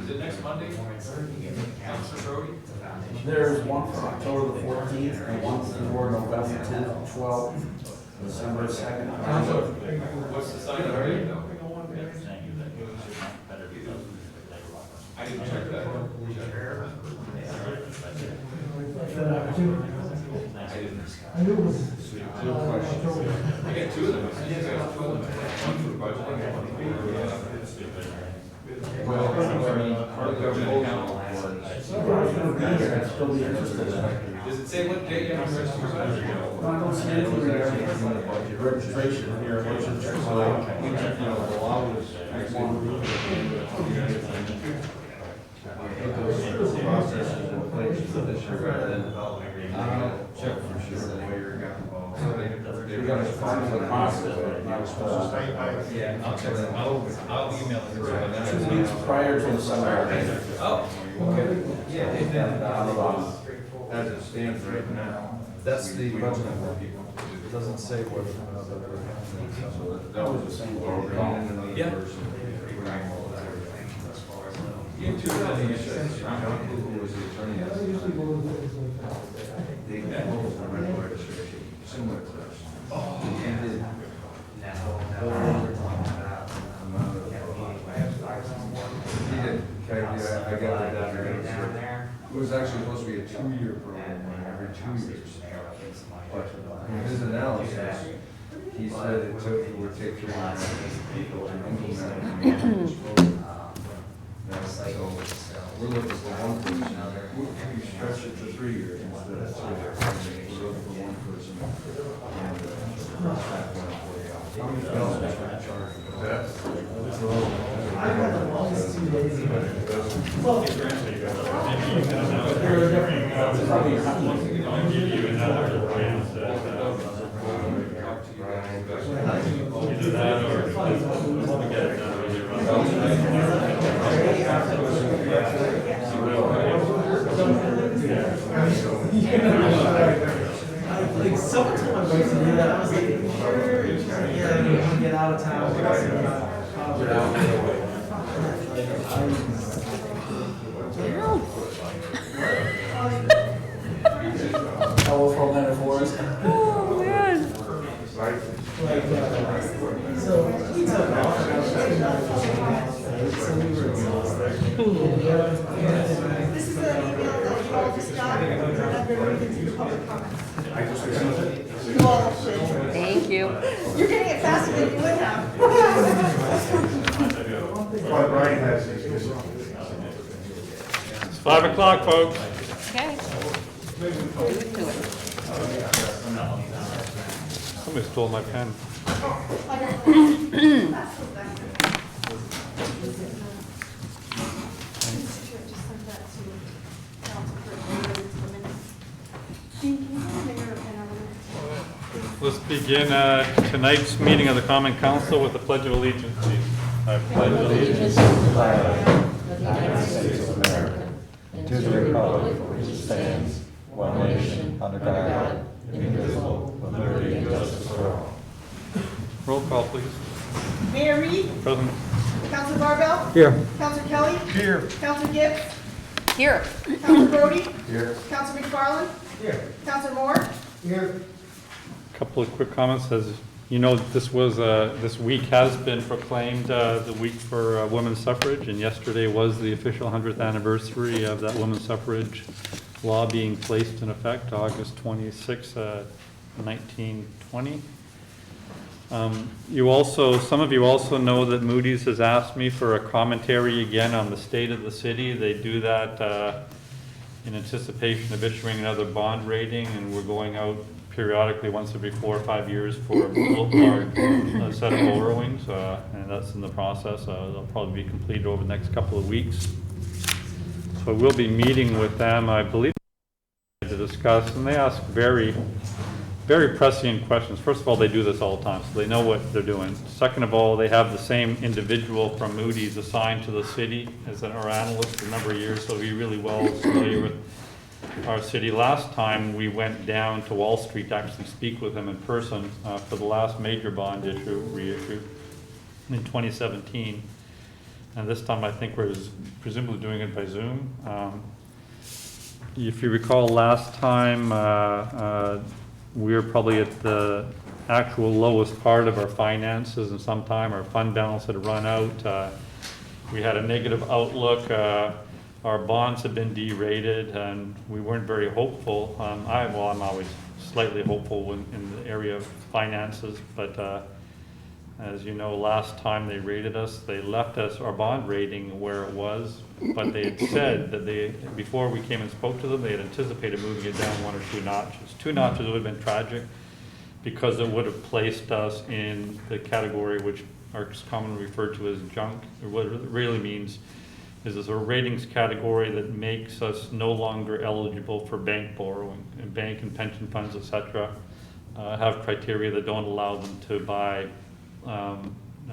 Is it next Monday? is it next Monday? Councilor Brody? There's one for October the 14th and one for November 10th, 12th, December 2nd. Councilor, what's the sign of it though? I didn't check that. I knew it was. I get two of them. I think I got two of them. One for budgeting and one for, well, part of the government account. I'd still be interested in it. Does it say what date you have to register? I don't see anything regarding registration here, which is, the law was processes in place for this year, rather than, Check for sure. we got to follow the process, but not supposed to. Yeah, I'll check that. I'll email it. 2 weeks prior to the summer. Oh, okay. Yeah, they did. As it stands right now. That's the budget for people. It doesn't say what another. That was the same. Yeah. You two have any issues? Who was the attorney? I usually go to things like that. The example was the rental registration, similar to this. And then he did, I got it down there. It was actually supposed to be a 2-year program, every 2 years. But in his analysis, he said it would take 3 years to implement it. So we're looking for one person out there. We stretch it to 3 years instead of 2. We're looking for one person. I had the longest 2 days of it. Well, Either that or we get it done Like sometime I was like, yeah, I was like, yeah, you want to get out of town. Colorful metaphors. Oh, man. So we took off. So we were exhausted. This is an email that you all just got, and I've been reading through the public comments. You all should. Thank you. You're getting it faster than you would have. It's 5 o'clock, folks. Okay. Move to it. Somebody stole my pen. Let's begin tonight's meeting of the Common Council with the Pledge of Allegiance, please. I pledge allegiance to the flag of the United States of America, and to the republic for which it stands, one nation, under God, indivisible, with liberty and justice for all. Roll call, please. Mayor Reed, Present. Council Barbell, Here. Council Kelly, Here. Council Gibbs, Here. Council Brody, Here. Council McFarland, Here. Council Moore, Here, Couple of quick comments. As you know, this week has been proclaimed the week for women's suffrage, and yesterday was the official 100th anniversary of that women's suffrage law being placed in effect, August 26, 1920. Some of you also know that Moody's has asked me for a commentary again on the state of the city. They do that in anticipation of issuing another bond rating, and we're going out periodically once every 4 or 5 years for a set of borrowings, and that's in the process. They'll probably be completed over the next couple of weeks. So we'll be meeting with them, I believe, to discuss, and they ask very prescient questions. First of all, they do this all the time, so they know what they're doing. Second of all, they have the same individual from Moody's assigned to the city as our analyst for a number of years, so he's really well familiar with our city. Last time we went down to Wall Street to actually speak with him in person for the last major bond reissue in 2017. And this time I think we're presumably doing it by Zoom. If you recall last time, we were probably at the actual lowest part of our finances, and sometime our fund balance had run out. We had a negative outlook. Our bonds had been derated, and we weren't very hopeful. I'm always slightly hopeful in the area of finances, but as you know, last time they rated us, they left us our bond rating where it was, but they had said that before we came and spoke to them, they had anticipated moving it down 1 or 2 notches. 2 notches would have been tragic, because it would have placed us in the category which are commonly referred to as junk, or what it really means is it's a ratings category that makes us no longer eligible for bank borrowing, and bank and pension funds, etc., have criteria that don't allow them to buy a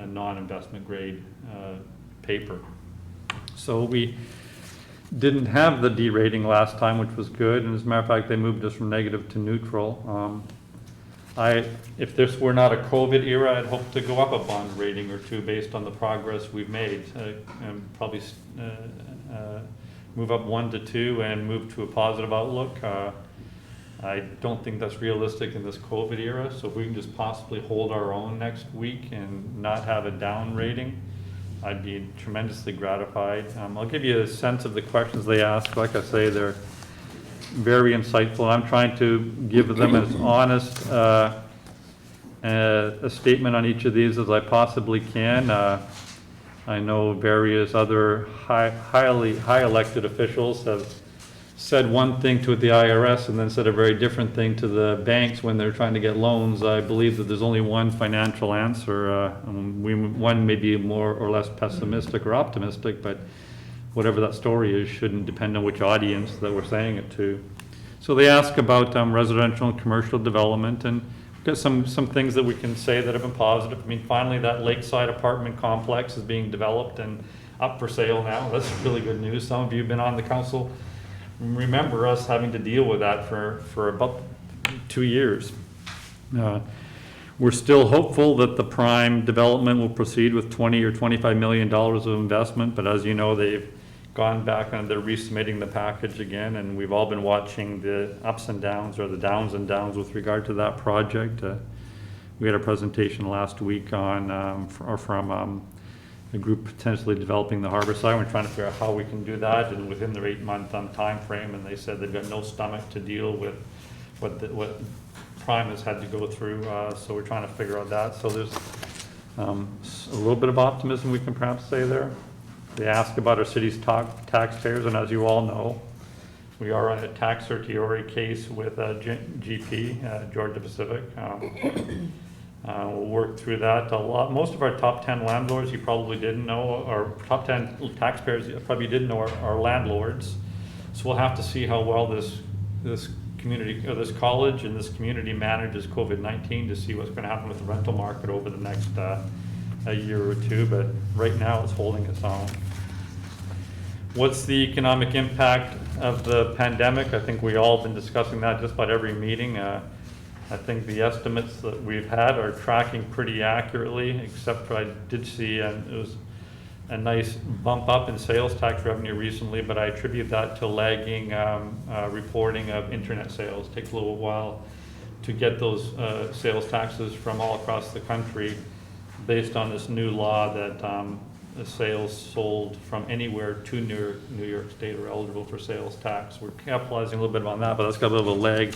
non-investment grade paper. So we didn't have the D rating last time, which was good, and as a matter of fact, they moved us from negative to neutral. If this were not a COVID era, I'd hope to go up a bond rating or 2 based on the progress we've made, and probably move up 1 to 2 and move to a positive outlook. I don't think that's realistic in this COVID era, so if we can just possibly hold our own next week and not have a down rating, I'd be tremendously gratified. I'll give you a sense of the questions they ask. Like I say, they're very insightful. I'm trying to give them as honest a statement on each of these as I possibly can. I know various other high elected officials have said one thing to the IRS and then said a very different thing to the banks when they're trying to get loans. I believe that there's only one financial answer. One may be more or less pessimistic or optimistic, but whatever that story is shouldn't depend on which audience that we're saying it to. So they ask about residential and commercial development, and we've got some things that we can say that have been positive. I mean, finally that Lakeside apartment complex is being developed and up for sale now. That's really good news. Some of you have been on the council remember us having to deal with that for about 2 years. We're still hopeful that the prime development will proceed with $20 or $25 million of investment, but as you know, they've gone back and they're resubmitting the package again, and we've all been watching the ups and downs, or the downs and downs with regard to that project. We had a presentation last week on from a group potentially developing the harbor side. We're trying to figure out how we can do that, and within their 8-month time frame, and they said they've got no stomach to deal with what Prime has had to go through, so we're trying to figure out that. So there's a little bit of optimism we can perhaps say there. They ask about our city's taxpayers, and as you all know, we are on a tax certiorari case with GP, Georgia Pacific. We'll work through that. Most of our top 10 landlords you probably didn't know, or top 10 taxpayers you probably didn't know are landlords. So we'll have to see how well this community, or this college and this community manages COVID-19 to see what's going to happen with the rental market over the next a year or 2. But right now it's holding its own. What's the economic impact of the pandemic? I think we all have been discussing that just about every meeting. I think the estimates that we've had are tracking pretty accurately, except for I did see, it was a nice bump up in sales tax revenue recently, but I attribute that to lagging reporting of internet sales. Takes a little while to get those sales taxes from all across the country based on this new law that the sales sold from anywhere to New York State are eligible for sales tax. We're capitalizing a little bit on that, but that's got a bit of a lag.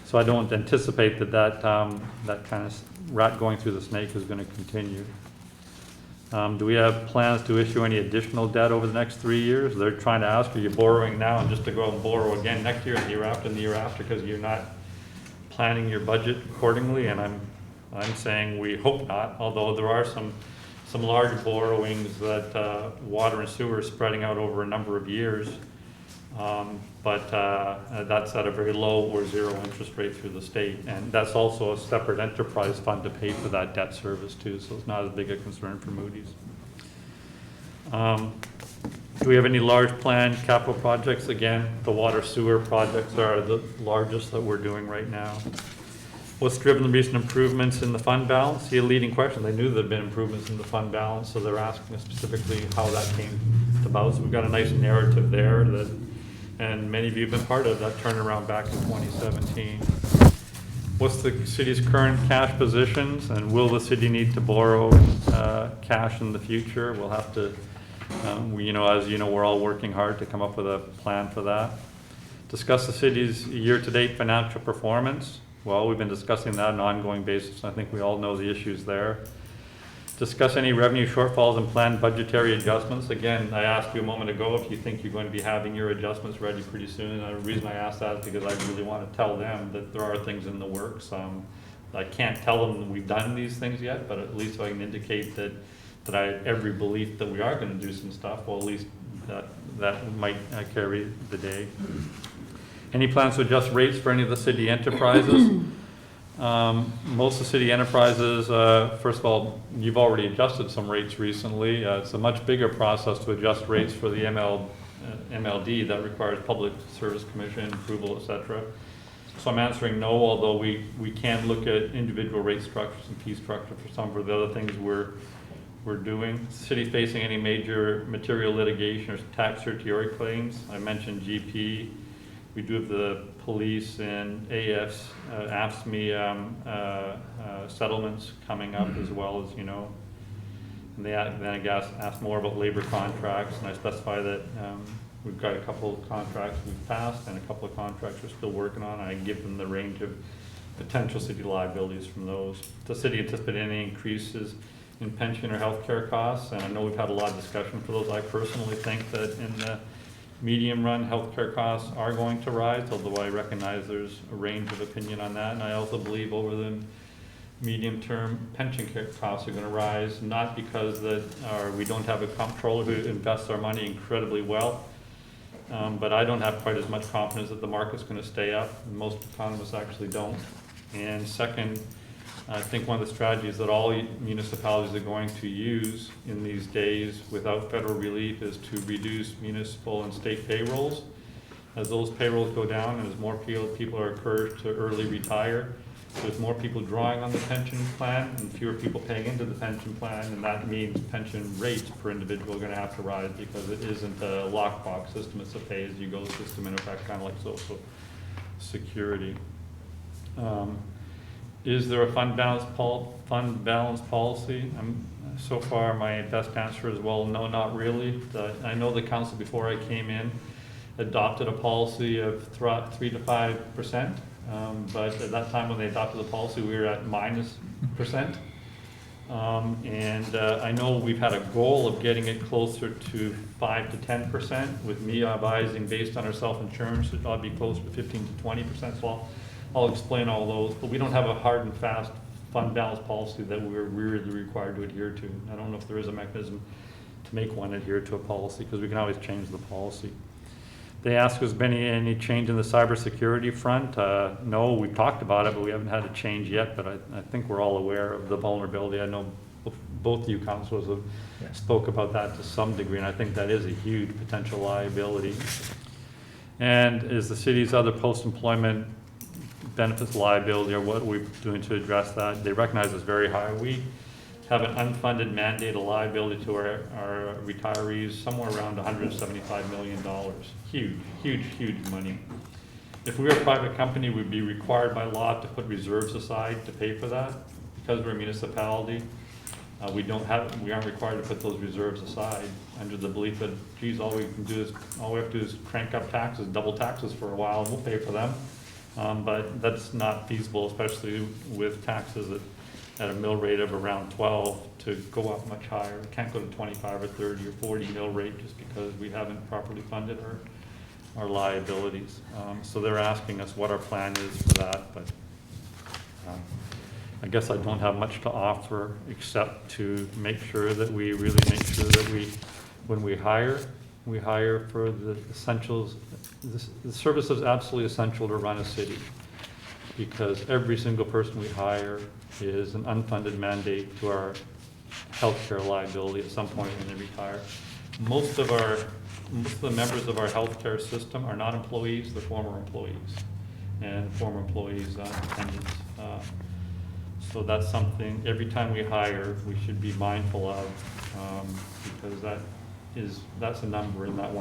So I don't anticipate that kind of rat going through the snake is going to continue. Do we have plans to issue any additional debt over the next 3 years? They're trying to ask, are you borrowing now and just to go and borrow again next year and the year after and the year after because you're not planning your budget accordingly? And I'm saying we hope not, although there are some large borrowings that water and sewer is spreading out over a number of years. But that's at a very low or zero interest rate through the state. And that's also a separate enterprise fund to pay for that debt service too, so it's not as big a concern for Moody's. Do we have any large planned capital projects? Again, the water sewer projects are the largest that we're doing right now. What's driven the recent improvements in the fund balance? See, a leading question. They knew there'd been improvements in the fund balance, so they're asking us specifically how that came about. So we've got a nice narrative there that, and many of you have been part of that turnaround back in 2017. What's the city's current cash positions, and will the city need to borrow cash in the future? We'll have to, as you know, we're all working hard to come up with a plan for that. Discuss the city's year-to-date financial performance. Well, we've been discussing that on an ongoing basis. I think we all know the issues there. Discuss any revenue shortfalls and planned budgetary adjustments. Again, I asked you a moment ago if you think you're going to be having your adjustments ready pretty soon. And the reason I asked that is because I really want to tell them that there are things in the works. I can't tell them that we've done these things yet, but at least I can indicate that I have every belief that we are going to do some stuff. Well, at least that might carry the day. Any plans to adjust rates for any of the city enterprises? Most of the city enterprises, first of all, you've already adjusted some rates recently. It's a much bigger process to adjust rates for the MLD that requires Public Service Commission approval, etc. So I'm answering no, although we can look at individual rate structures and fee structure for some of the other things we're doing. City facing any major material litigation or tax certiorari claims? I mentioned GP. We do have the police and AFSME settlements coming up as well, as you know. And then I guess ask more about labor contracts, and I specify that we've got a couple of contracts we've passed and a couple of contracts we're still working on. I give them the range of potential city liabilities from those. Does the city anticipate any increases in pension or healthcare costs? And I know we've had a lot of discussion for those. I personally think that in the medium run, healthcare costs are going to rise, although I recognize there's a range of opinion on that. And I also believe over the medium term, pension care costs are going to rise, not because we don't have a comptroller who invests our money incredibly well, but I don't have quite as much confidence that the market's going to stay up. Most economists actually don't. And second, I think one of the strategies that all municipalities are going to use in these days without federal relief is to reduce municipal and state payrolls. As those payrolls go down and as more people are encouraged to early retire, there's more people drawing on the pension plan and fewer people paying into the pension plan, and that means pension rates per individual are going to have to rise because it isn't a lockbox system, it's a pay-as-you-go system, in effect, kind of like Social Security. Is there a fund balance policy? So far, my best answer is, well, no, not really. I know the council, before I came in, adopted a policy of 3 to 5%, but at that time when they adopted the policy, we were at -%. And I know we've had a goal of getting it closer to 5 to 10%, with me advising based on our self-insurance, it ought to be closer to 15 to 20%. So I'll explain all those, but we don't have a hard and fast fund balance policy that we're really required to adhere to. I don't know if there is a mechanism to make one adhere to a policy, because we can always change the policy. They ask, has been any change in the cybersecurity front? No, we've talked about it, but we haven't had a change yet, but I think we're all aware of the vulnerability. I know both you councilors have spoke about that to some degree, and I think that is a huge potential liability. And is the city's other post-employment benefits liability, or what we're doing to address that. They recognize it's very high. We have an unfunded mandate of liability to our retirees, somewhere around $175 million. Huge, huge, huge money. If we were a private company, we'd be required by law to put reserves aside to pay for that. Because we're a municipality, we aren't required to put those reserves aside under the belief that, geez, all we have to do is crank up taxes, double taxes for a while, and we'll pay for them. But that's not feasible, especially with taxes at a mill rate of around 12 to go up much higher. It can't go to 25 or 30 or 40 mill rate just because we haven't properly funded our liabilities. So they're asking us what our plan is for that, but I guess I don't have much to offer except to make sure that we really make sure that when we hire for the essentials. The service is absolutely essential to run a city, because every single person we hire is an unfunded mandate to our healthcare liability at some point when they retire. Most of the members of our healthcare system are not employees, they're former employees, and former employees' dependents. So that's something, every time we hire, we should be mindful of, because that's a number in that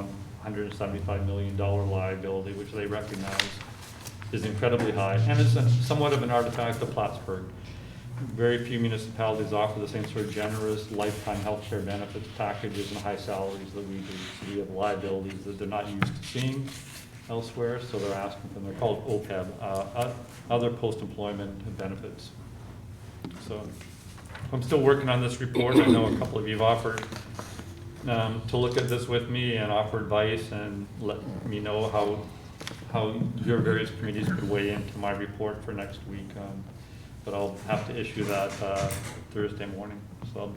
$175 million liability, which they recognize is incredibly high, and it's somewhat of an artifact of Plattsburgh. Very few municipalities offer the same sort of generous lifetime health care benefits packages and high salaries that we do. So we have liabilities that they're not used to seeing elsewhere, so they're asking for them. They're called OPEB, other post-employment benefits. So I'm still working on this report. I know a couple of you have offered to look at this with me and offer advice and let me know how your various committees could weigh into my report for next week. But I'll have to issue that Thursday morning. So I'll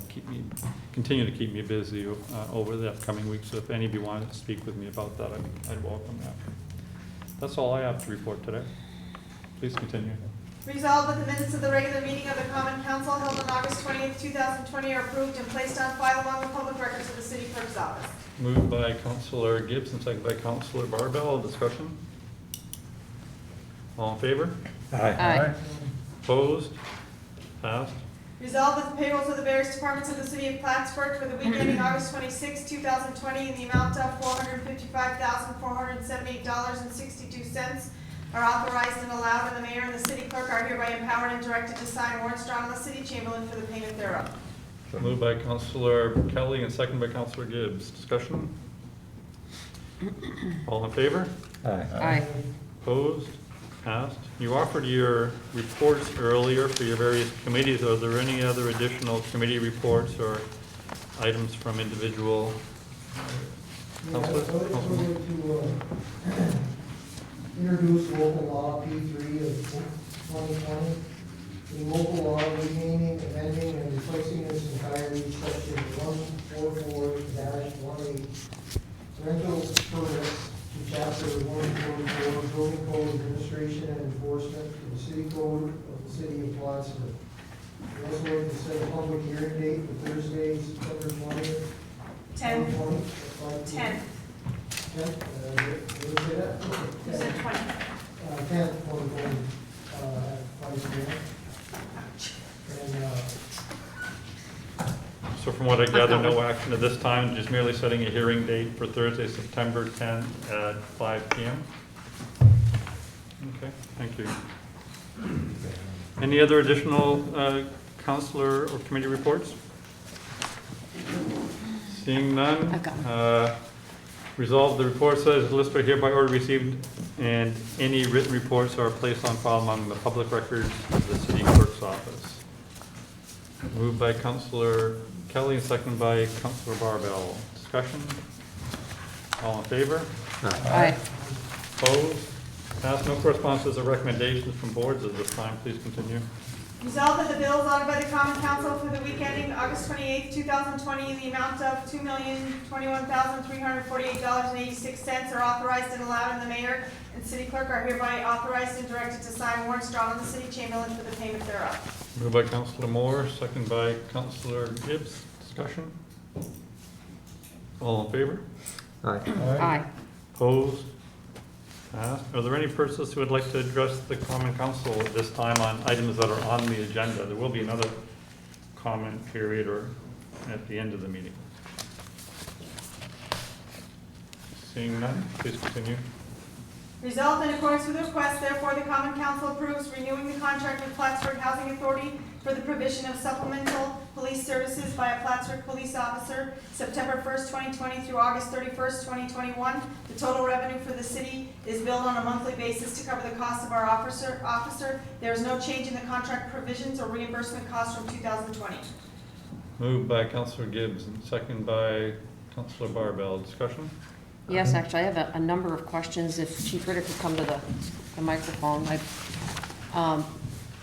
continue to keep me busy over the upcoming week. So if any of you want to speak with me about that, I'd welcome that. That's all I have to report today. Please continue. Resolved that the minutes of the regular meeting of the Common Council held on August 20th, 2020 are approved and placed on file among the public records of the city clerk's office. Moved by Councillor Gibbs and seconded by Councillor Barbell. Discussion? All in favor? Aye. Opposed? Passed. Resolved that the payrolls of the various departments of the city of Plattsburgh for the week ending August 26, 2020 in the amount of $455,478.62 are authorized and allowed, and the mayor and the city clerk are hereby empowered and directed to sign warrants drawn on the city chamberlain for the payment thereof. Moved by Councillor Kelly and seconded by Councillor Gibbs. Discussion? All in favor? Aye. Opposed? Passed. You offered your reports earlier for your various committees. Are there any other additional committee reports or items from individual councilors? Introduce local law P3 of 2020. The local law renaming, amending, and replacing its entirety section 144-18 rental permits to chapter 144 building code administration and enforcement for the city code of the city of Plattsburgh. We also like to set a public hearing date for Thursday, September 20th. 10. 10. Did you say that? You said 20. 10th, 2020, Vice Mayor. And, So from what I gather, no action at this time, just merely setting a hearing date for Thursday, September 10th at 5 p.m. Okay, thank you. Any other additional councilor or committee reports? Seeing none. Resolved, the report says the list are hereby ordered received and any written reports are placed on file among the public records of the city clerk's office. Moved by Councillor Kelly and seconded by Councillor Barbell. Discussion? All in favor? Aye. Opposed? Passed. No correspondences or recommendations from boards at this time. Please continue. Resolved that the bills honored by the Common Council for the week ending August 28, 2020 in the amount of $2,021,348.86 are authorized and allowed, and the mayor and city clerk are hereby authorized and directed to sign warrants drawn on the city chamberlain for the payment thereof. Moved by Councillor Moore, seconded by Councillor Gibbs. Discussion? All in favor? Aye. Opposed? Are there any persons who would like to address the common council at this time on items that are on the agenda? There will be another comment period or at the end of the meeting. Seeing none, please continue. Resolved in accordance with the request, therefore, the Common Council approves renewing the contract with Plattsburgh Housing Authority for the provision of supplemental police services by a Plattsburgh police officer, September 1st, 2020 through August 31st, 2021. The total revenue for the city is billed on a monthly basis to cover the cost of our officer. There is no change in the contract provisions or reimbursement costs from 2020. Moved by Councilor Gibbs and second by Councilor Barbell. Discussion? Yes, actually, I have a number of questions. If Chief Ritter could come to the microphone. I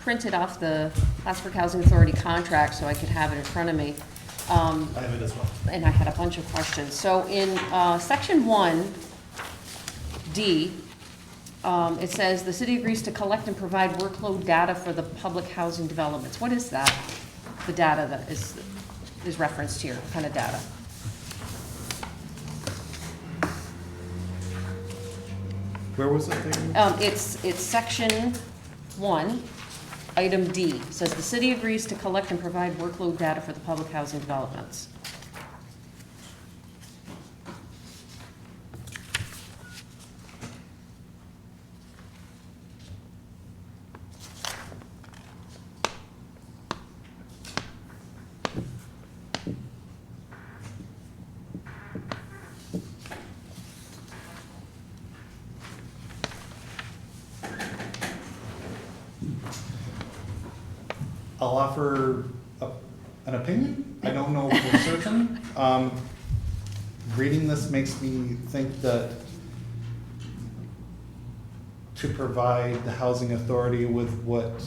printed off the Plattsburgh Housing Authority contract so I could have it in front of me. I have it as well. And I had a bunch of questions. So in section 1D, it says the city agrees to collect and provide workload data for the public housing developments. What is that? The data that is referenced here, what kind of data? Where was it there? It's section 1, item D. It says the city agrees to collect and provide workload data for the public housing developments. I'll offer an opinion. I don't know for certain. Reading this makes me think that to provide the housing authority with what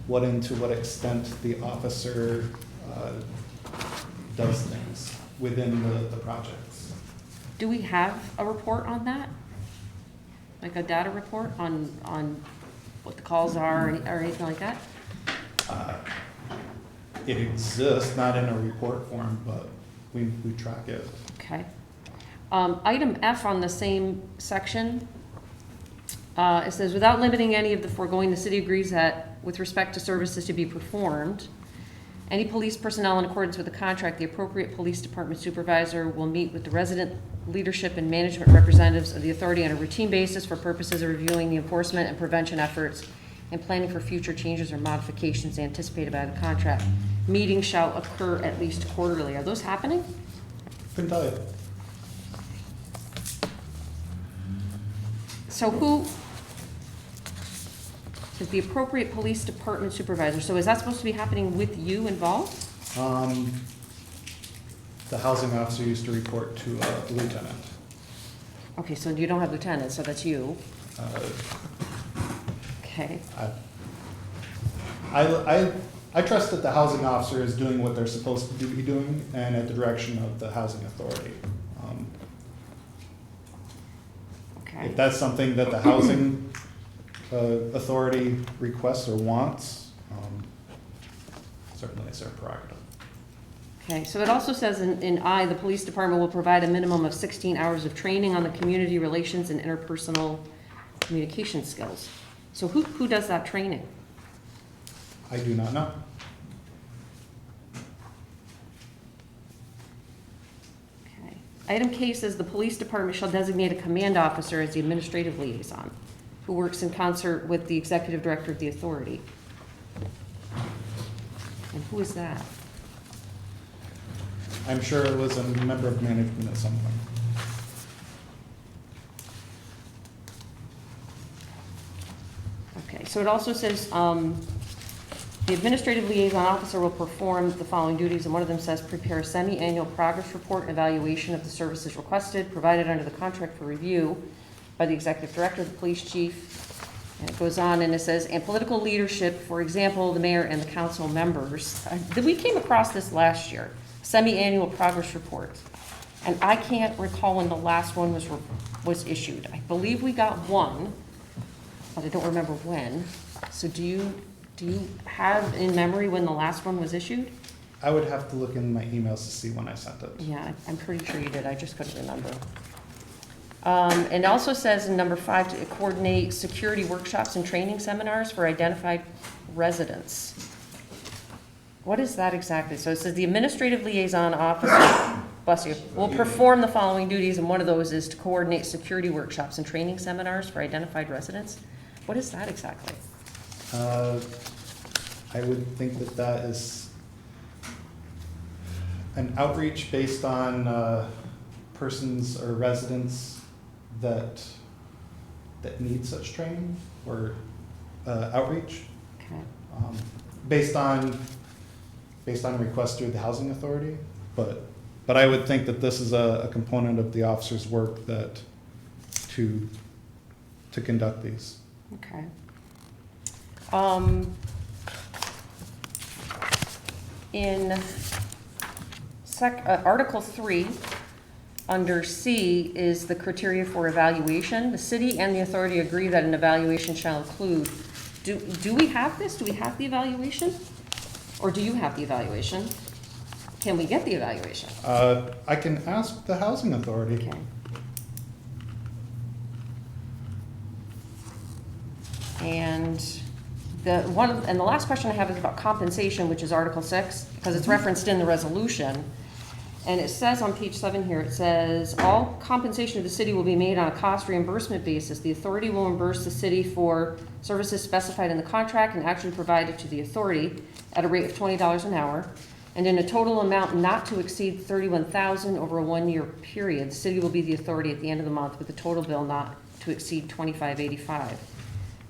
and to what extent the officer does things within the projects. Do we have a report on that? Like a data report on what the calls are or anything like that? It exists, not in a report form, but we track it. Okay. Item F on the same section, it says, without limiting any of the foregoing, the city agrees that with respect to services to be performed, any police personnel in accordance with the contract, the appropriate police department supervisor will meet with the resident leadership and management representatives of the authority on a routine basis for purposes of reviewing the enforcement and prevention efforts and planning for future changes or modifications anticipated by the contract. Meetings shall occur at least quarterly. Are those happening? Couldn't tell you. So who is the appropriate police department supervisor? So is that supposed to be happening with you involved? The housing officer used to report to a lieutenant. Okay, so you don't have lieutenants, so that's you. Okay. I trust that the housing officer is doing what they're supposed to be doing and at the direction of the housing authority. Okay. If that's something that the housing authority requests or wants, certainly it's their prerogative. Okay, so it also says in I, the police department will provide a minimum of 16 hours of training on the community relations and interpersonal communication skills. So who does that training? I do not know. Okay. Item K says the police department shall designate a command officer as the administrative liaison, who works in concert with the executive director of the authority. And who is that? I'm sure it was a member of management at some point. Okay, so it also says, the administrative liaison officer will perform the following duties, and one of them says, prepare a semi-annual progress report and evaluation of the services requested, provided under the contract for review by the executive director, the police chief. And it goes on and it says, and political leadership, for example, the mayor and the council members. We came across this last year, semi-annual progress report. And I can't recall when the last one was issued. I believe we got one, but I don't remember when. So do you have in memory when the last one was issued? I would have to look in my emails to see when I sent it. Yeah, I'm pretty sure you did. I just couldn't remember. And it also says in number 5 to coordinate security workshops and training seminars for identified residents. What is that exactly? So it says the administrative liaison officer, bless you, will perform the following duties, and one of those is to coordinate security workshops and training seminars for identified residents. What is that exactly? I would think that that is an outreach based on persons or residents that need such training or outreach. Okay. Based on requests through the housing authority, but I would think that this is a component of the officer's work that to conduct these. Okay. In Article 3, under C is the criteria for evaluation. The city and the authority agree that an evaluation shall include. Do we have this? Do we have the evaluation? Or do you have the evaluation? Can we get the evaluation? I can ask the housing authority. Okay. And the last question I have is about compensation, which is Article 6, because it's referenced in the resolution. And it says on page 7 here, it says, all compensation of the city will be made on a cost reimbursement basis. The authority will reimburse the city for services specified in the contract and actually provided to the authority at a rate of $20 an hour, and in a total amount not to exceed $31,000 over a 1-year period. The city will be the authority at the end of the month with a total bill not to exceed $25.85.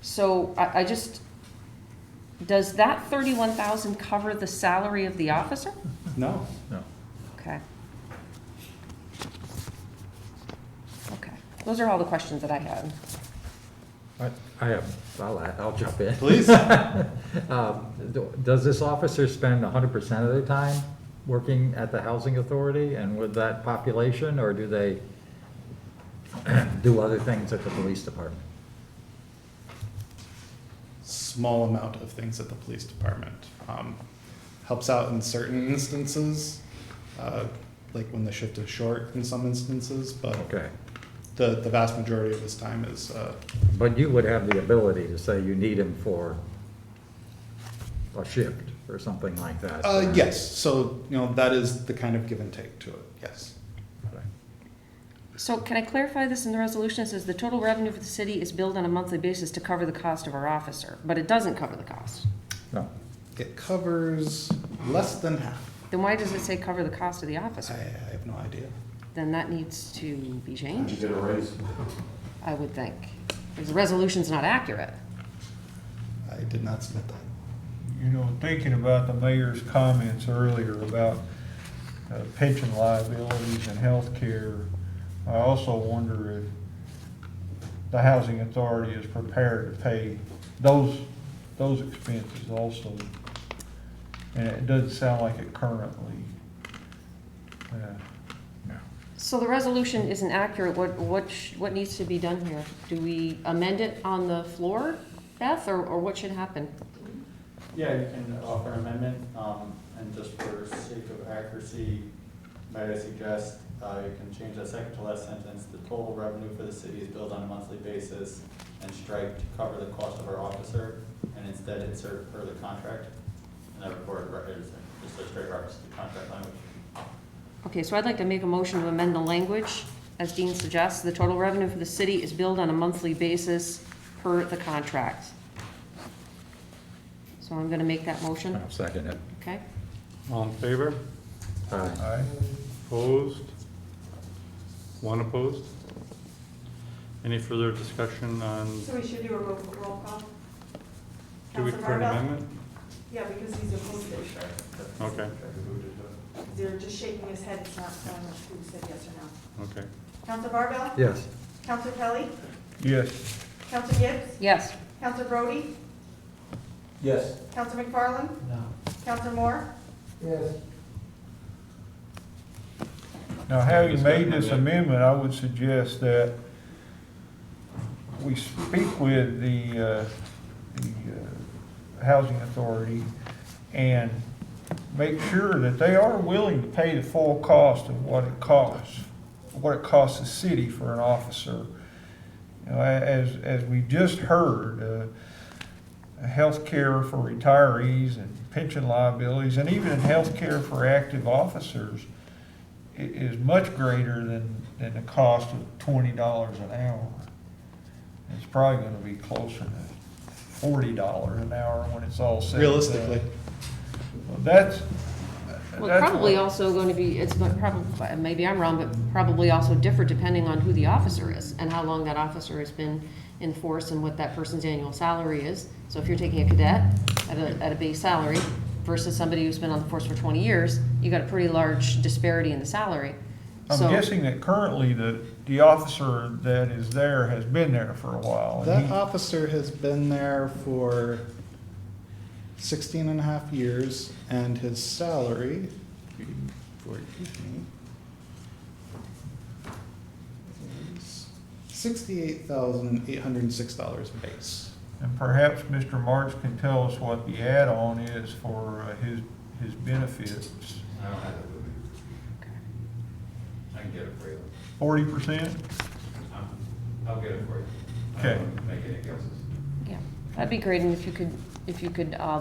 So I just, does that $31,000 cover the salary of the officer? No. No. Okay. Okay. Those are all the questions that I had. I'll jump in. Please. Does this officer spend 100% of their time working at the housing authority and with that population, or do they do other things at the police department? Small amount of things at the police department. Helps out in certain instances, like when the shift is short in some instances, but Okay. the vast majority of his time is, But you would have the ability to say you need him for a shift or something like that? yes, so, that is the kind of give and take to it, yes. So can I clarify this in the resolution? It says the total revenue for the city is billed on a monthly basis to cover the cost of our officer, but it doesn't cover the cost. No. It covers less than half. Then why does it say cover the cost of the officer? I have no idea. Then that needs to be changed, Get a raise. I would think. Because the resolution's not accurate. I did not submit that. Thinking about the mayor's comments earlier about pension liabilities and health care, I also wonder if the housing authority is prepared to pay those expenses also. And it doesn't sound like it currently. So the resolution isn't accurate. What needs to be done here? Do we amend it on the floor, Beth, or what should happen? Yeah, you can offer an amendment, and just for sake of accuracy, might I suggest you can change that second to last sentence. The total revenue for the city is billed on a monthly basis, and strike to cover the cost of our officer, and instead insert per the contract. And that report is just a straight reference to the contract language. Okay, so I'd like to make a motion to amend the language, as Dean suggests. The total revenue for the city is billed on a monthly basis per the contract. So I'm gonna make that motion, I'll second it. okay? All in favor? Aye. Opposed? One opposed? Any further discussion on, So we should do a roll call? do we Counselor for an Marvell? amendment? Yeah, because he's opposed to it. Okay, They're just shaking his head, it's not telling us who said yes or no. okay. Counselor Barbell? Yes. Counselor Kelly? Yes. Counselor Gibbs? Yes. Counselor Brody? Yes. Counselor McFarland? No. Counselor Moore? Yes. Now, having made this amendment, I would suggest that we speak with the housing authority and make sure that they are willing to pay the full cost of what it costs what it costs the city for an officer. You know, as we just heard, health care for retirees and pension liabilities, and even health care for active officers is much greater than the cost of $20 an hour. It's probably gonna be closer to $40 an hour when it's all said and done. Realistically. Well, that's Probably what- also going to be, it's going to probably, maybe I'm wrong, but probably also differ depending on who the officer is and how long that officer has been in force and what that person's annual salary is. So if you're taking a cadet at a base salary versus somebody who's been on the force for 20 years, you got a pretty large disparity in the salary. I'm So- guessing that currently the officer that is there has been there for a while. and That he- officer has been there for 16 and a half years, and his salary, forgive me, is $68,806 base. And perhaps Mr. Marks can tell us what the add-on is for his benefits. I don't have it with me. I can get it for you. 40%? I'll get it for you. I Okay. don't wanna make any guesses. Yeah, that'd be great, and if you could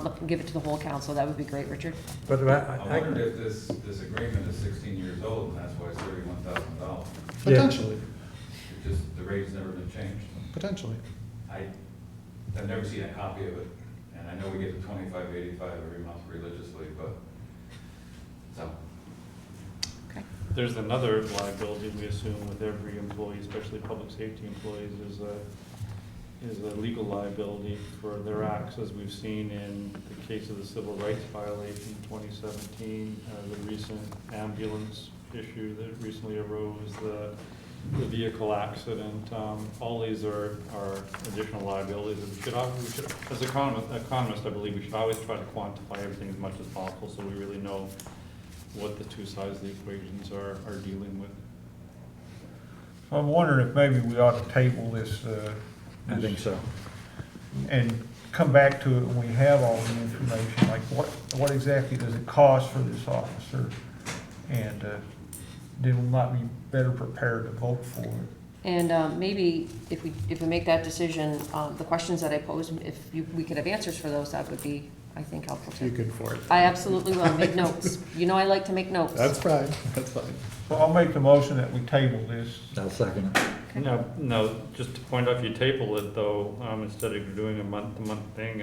look and give it to the whole council, that would be great, Richard. But I wondered if this agreement is 16 years old, and that's why it's $31,000. Potentially, It just, the rate's never been changed. potentially. I've never seen a copy of it, and I know we get the 2585 every month religiously, but, so. Okay. There's another liability we assume with every employee, especially public safety employees, is a legal liability for their acts, as we've seen in the case of the civil rights violation in 2017, the recent ambulance issue that recently arose, the vehicle accident. All these are additional liabilities that we should, as economists, I believe we should always try to quantify everything as much as possible, so we really know what the two sides of the equations are dealing with. So I'm wondering if maybe we ought to table this, I think so. and come back to it when we have all the information, like what exactly does it cost for this officer? And then we might be better prepared to vote for it. And maybe if we make that decision, the questions that I posed, we could have answers for those, that would be, I think, helpful too. You could for it. I absolutely will, make notes. You know I like to make notes. That's fine, that's fine. So I'll make the motion that we table this. I'll second it. No, just to point out, if you table it though, instead of doing a month-to-month thing,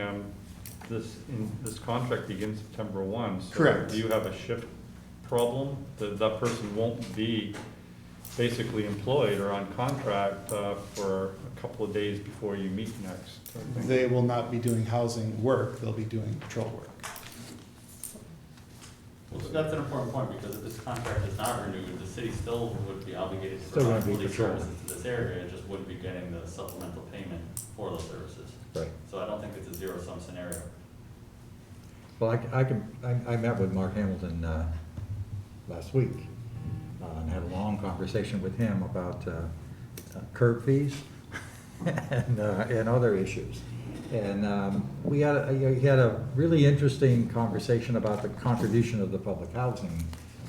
this contract begins September 1. So Correct. do you have a shift problem? That person won't be basically employed or on contract for a couple of days before you meet next? I think. They will not be doing housing work, they'll be doing patrol work. Well, that's an important point, because if this contract is not renewed, the city still would be obligated to Still gonna provide be police patrol. services to this area, it just wouldn't be getting the supplemental payment for those services. Right. So I don't think it's a zero-sum scenario. Well, I met with Mark Hamilton last week and had a long conversation with him about curb fees and other issues. And he had a really interesting conversation about the contribution of the public housing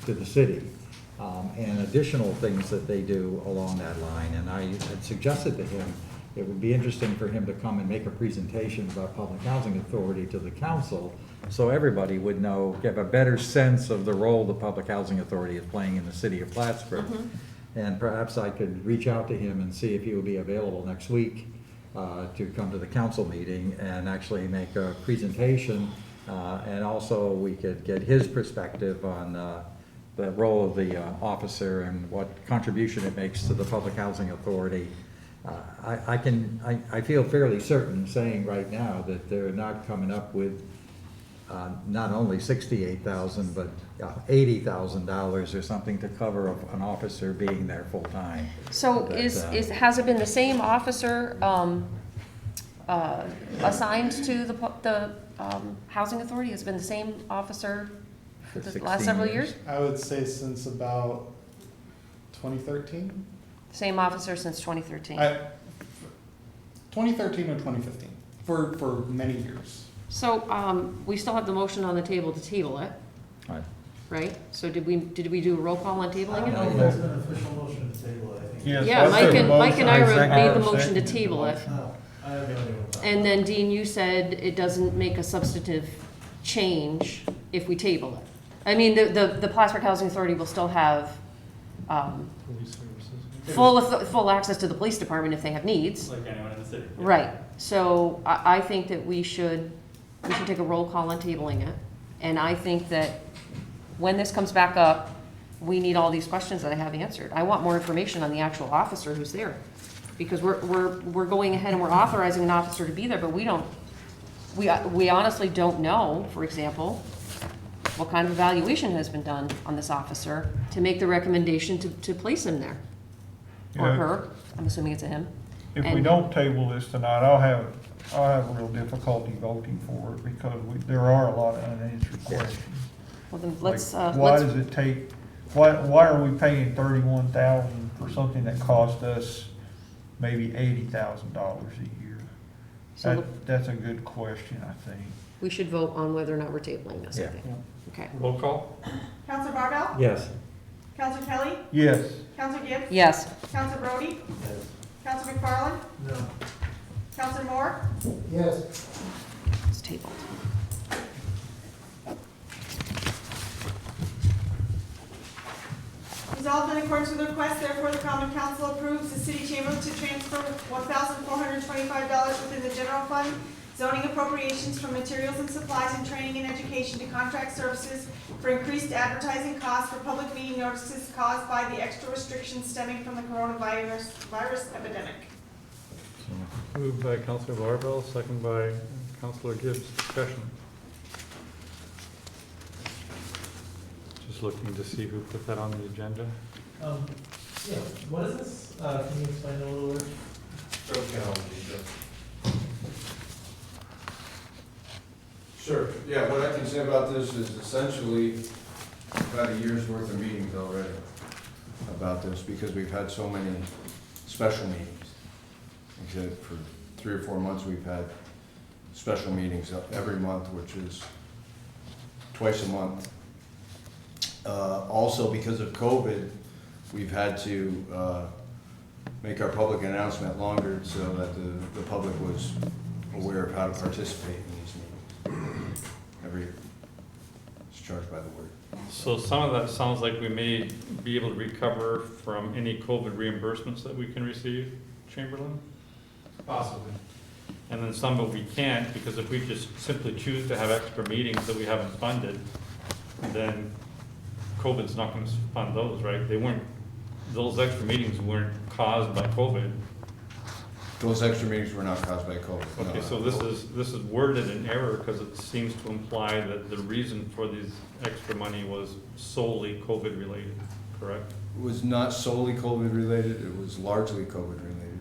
to the city and additional things that they do along that line. And I had suggested to him it would be interesting for him to come and make a presentation about Public Housing Authority to the council, so everybody would know, get a better sense of the role the Public Housing Authority is playing in the city of Plattsburgh. And perhaps I could reach out to him and see if he would be available next week to come to the council meeting and actually make a presentation. And also we could get his perspective on the role of the officer and what contribution it makes to the Public Housing Authority. I feel fairly certain saying right now that they're not coming up with not only $68,000, but $80,000 or something to cover an officer being there full time. So has it been the same officer assigned to the housing authority? Has it been the same officer for the last 16 several years? I would say since about 2013? Same officer since 2013. 2013 or 2015, for many years. So we still have the motion on the table to table it. Right. right? So did we do a roll call on I tabling don't know if it? that's an official motion to table, I think. Yes, Yeah, I Mike made a and Ira motion. made the I motion to seconded the table it. motion. No, I have no idea what that. And then Dean, you said it doesn't make a substantive change if we table it. I mean, the Plattsburgh Housing Authority will still have, Police services. full access to the police department if they have needs. Like anyone in the city. Yeah. Right, so I think that we should take a roll call on tabling it. And I think that when this comes back up, we need all these questions that I have answered. I want more information on the actual officer who's there. Because we're going ahead and we're authorizing an officer to be there, but we honestly don't know, for example, what kind of evaluation has been done on this officer to make the recommendation to place him there. Or Yeah. her, I'm assuming it's a him. If we And- don't table this tonight, I'll have real difficulty voting for it because there are a lot of unanswered questions. Well, then Like, let's, why does it take, why are we paying $31,000 for something that cost us maybe $80,000 a year? So That's a good question, I think. we should vote on whether or not we're tabling this, I Yeah. think. Okay. Roll call? Counselor Barbell? Yes. Counselor Kelly? Yes. Counselor Gibbs? Yes. Counselor Brody? Yes. Counselor McFarland? No. Counselor Moore? Yes, It's tabled. Resolved in accordance with the request, therefore the common council approves the city chamber to transfer $1,425 within the general fund zoning appropriations from materials and supplies and training and education to contract services for increased advertising costs for public meeting notices caused by the extra restrictions stemming from the coronavirus epidemic. Moved by Councilor Barbell, second by Councilor Gibbs. Discussion. Just looking to see who put that on the agenda. Yeah, what is this? Can you explain a little bit? Sure, yeah, what I can say about this is essentially about a year's worth of meetings already about this, because we've had so many special meetings. Except for 3 or 4 months, we've had special meetings every month, which is twice a month. Also, because of COVID, we've had to make our public announcement longer so that the public was aware of how to participate in these meetings. It's charged by the word. So some of that sounds like we may be able to recover from any COVID reimbursements that we can receive, Chamberlain? Possibly. And then some of we can't, because if we just simply choose to have extra meetings that we haven't funded, then COVID's not gonna fund those, right? Those extra meetings weren't caused by COVID. Those extra meetings were not caused by COVID. no. Okay, so this is worded in error because it seems to imply that the reason for these extra money was solely COVID related, correct? It was not solely COVID related, it was largely COVID related.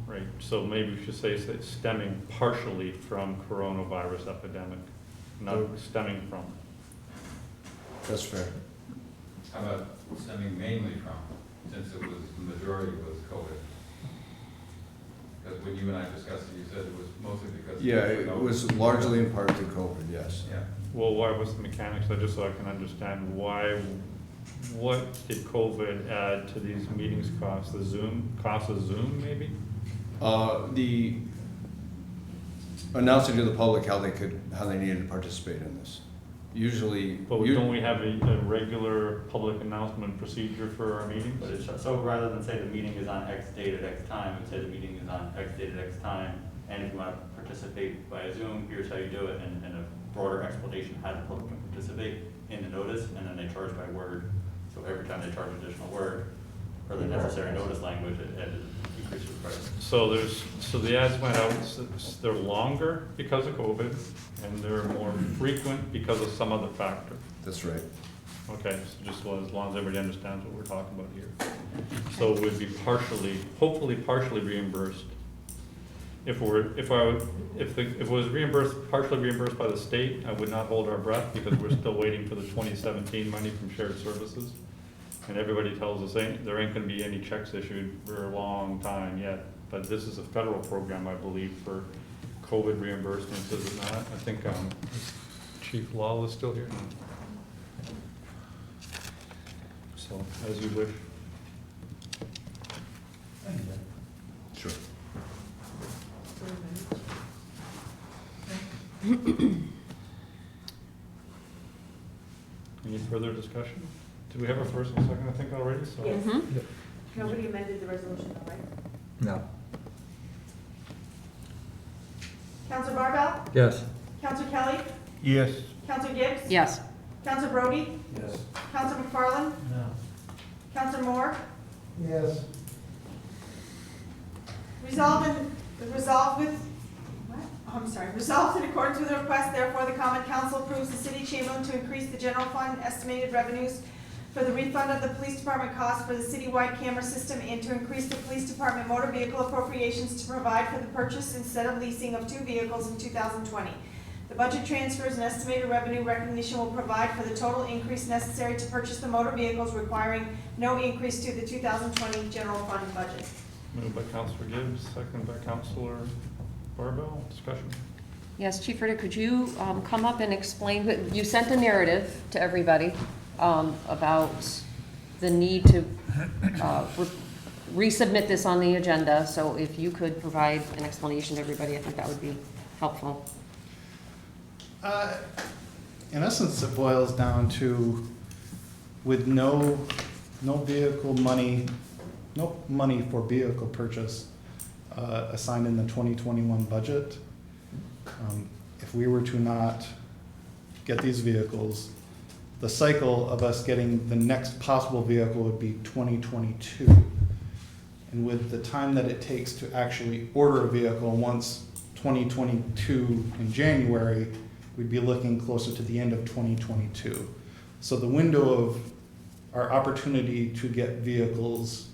Right, so maybe we should say it's stemming partially from coronavirus epidemic, not stemming from. That's fair. How about stemming mainly from, since it was, the majority was COVID? Because when you and I discussed it, you said it was mostly because. Yeah, it was largely in part to COVID, yes. Yeah. Well, why was the mechanics, just so I can understand why, what did COVID add to these meetings cost? The Zoom, cost of Zoom maybe? The announcing to the public how they needed to participate in this. Usually. But don't we have a regular public announcement procedure for our meetings? But it's, so rather than say the meeting is on X date at X time, it would say the meeting is on X date at X time, and if you want to participate via Zoom, here's how you do it, and a broader explanation how the public can participate in the notice, and then they charge by word. So every time they charge additional word, or the necessary notice language, it increases the price. So the ads went out, they're longer because of COVID, and they're more frequent because of some other factor. That's right. Okay, so just as long as everybody understands what we're talking about here. So it would be hopefully partially reimbursed. If it was partially reimbursed by the state, I would not hold our breath because we're still waiting for the 2017 money from shared services. And everybody tells us there ain't gonna be any checks issued for a long time yet. But this is a federal program, I believe, for COVID reimbursements, is it not? I think Chief Law is still here. So, as you wish. Sure. Any further discussion? Do we have a first and second, I think, already, so? Yes. Mhm. Nobody amended the resolution, though, right? No. Counselor Barbell? Yes. Counselor Kelly? Yes. Counselor Gibbs? Yes. Counselor Brody? Yes. Counselor McFarland? No. Counselor Moore? Yes. Resolved in accordance with the request, therefore, the common council approves the city chamberlain to increase the general fund estimated revenues for the refund of the police department costs for the citywide camera system and to increase the police department motor vehicle appropriations to provide for the purchase instead of leasing of 2 vehicles in 2020. The budget transfers and estimated revenue recognition will provide for the total increase necessary to purchase the motor vehicles, requiring no increase to the 2020 general fund budget. Moved by Counselor Gibbs, second by Counselor Barbell. Discussion. Yes, Chief Ritter, could you come up and explain, you sent a narrative to everybody about the need to resubmit this on the agenda, so if you could provide an explanation to everybody, I think that would be helpful. In essence, it boils down to, with no vehicle money, no money for vehicle purchase assigned in the 2021 budget, if we were to not get these vehicles, the cycle of us getting the next possible vehicle would be 2022. And with the time that it takes to actually order a vehicle once 2022 in January, we'd be looking closer to the end of 2022. So the window of our opportunity to get vehicles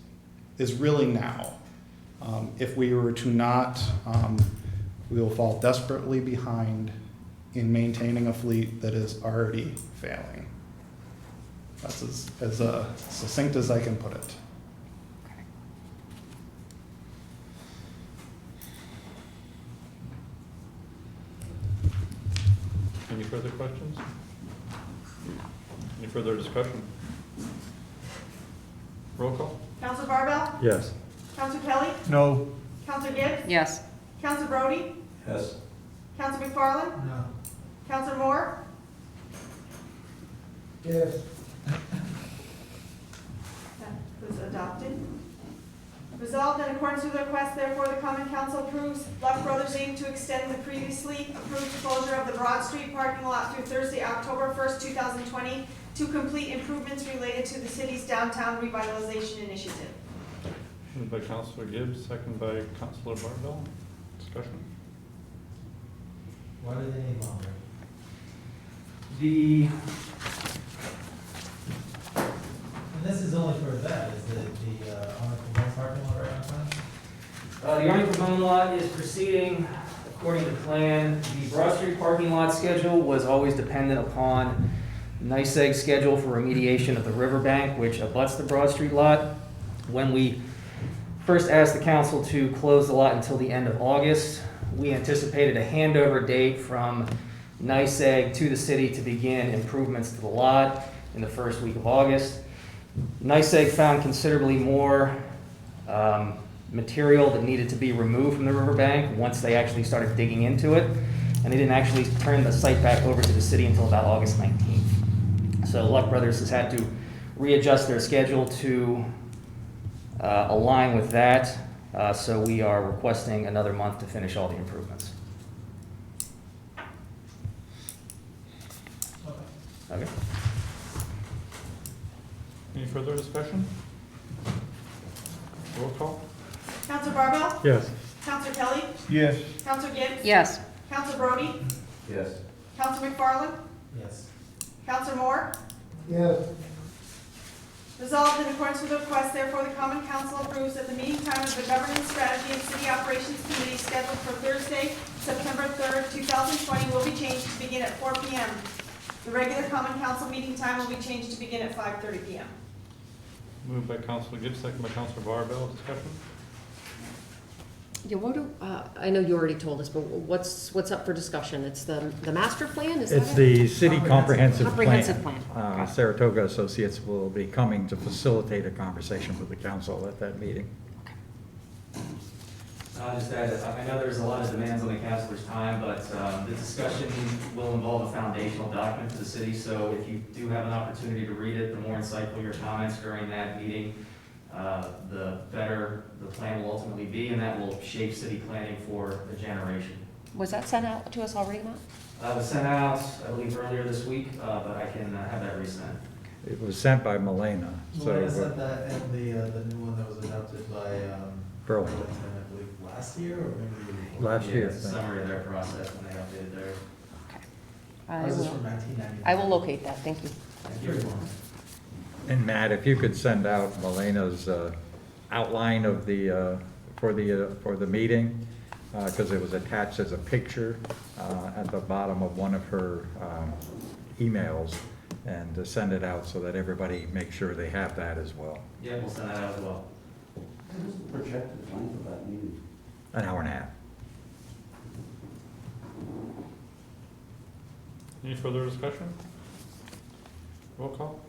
is really now. If we were to not, we will fall desperately behind in maintaining a fleet that is already failing. That's as succinct as I can put it. Any further questions? Any further discussion? Roll call? Counselor Barbell? Yes. Counselor Kelly? No. Counselor Gibbs? Yes. Counselor Brody? Yes. Counselor McFarland? No. Counselor Moore? Yes. That was adopted. Resolved in accordance with the request, therefore, the common council approves Luck Brothers Inc. to extend the previously approved closure of the Broad Street parking lot through Thursday, October 1st, 2020, to complete improvements related to the city's downtown revitalization initiative. Moved by Counselor Gibbs, second by Counselor Barbell. Discussion. Why do they need longer? And this is only for that, is the Arnold parking lot right on time? The Arlington Bone lot is proceeding according to plan. The Broad Street parking lot schedule was always dependent upon NYSEG's schedule for remediation of the riverbank, which abuts the Broad Street lot. When we first asked the council to close the lot until the end of August, we anticipated a handover date from NYSEG to the city to begin improvements to the lot in the first week of August. NYSEG found considerably more material that needed to be removed from the riverbank once they actually started digging into it, and they didn't actually turn the site back over to the city until about August 19th. So Luck Brothers has had to readjust their schedule to align with that, so we are requesting another month to finish all the improvements. Okay. Any further discussion? Roll call? Counselor Barbell? Yes. Counselor Kelly? Yes. Counselor Gibbs? Yes. Counselor Brody? Yes. Counselor McFarland? Yes. Counselor Moore? Yes. Resolved in accordance with the request, therefore, the common council approves that the meeting time of the Governance Strategy and City Operations Committee scheduled for Thursday, September 3rd, 2020 will be changed to begin at 4 p.m. The regular common council meeting time will be changed to begin at 5:30 p.m. Moved by Counselor Gibbs, second by Counselor Barbell. Discussion. Yeah, I know you already told us, but what's up for discussion? It's the master plan, is that it? It's the city comprehensive plan. Comprehensive plan. Okay. Saratoga Associates will be coming to facilitate a conversation with the council at that meeting. I'll just add, I know there's a lot of demands on the councilor's time, but the discussion will involve a foundational document for the city, so if you do have an opportunity to read it, the more insightful your comments during that meeting, the better the plan will ultimately be, and that will shape city planning for a generation. Was that sent out to us already, Matt? It was sent out, I believe, earlier this week, but I can have that resent. It was sent by Milena, so. Milena sent that, and the new one that was adopted by, Burlington. I believe, last year, or maybe. Last year, I It's a think. summary of their process when they updated their. I This is will- from 1999. I will locate that, thank you. Thank you. And Matt, if you could send out Milena's outline of for the meeting, because it was attached as a picture at the bottom of one of her emails, and to send it out so that everybody makes sure they have that as well. Yeah, we'll send that out as well. What is the projected length of that meeting? An hour and a half. Any further discussion? Roll call?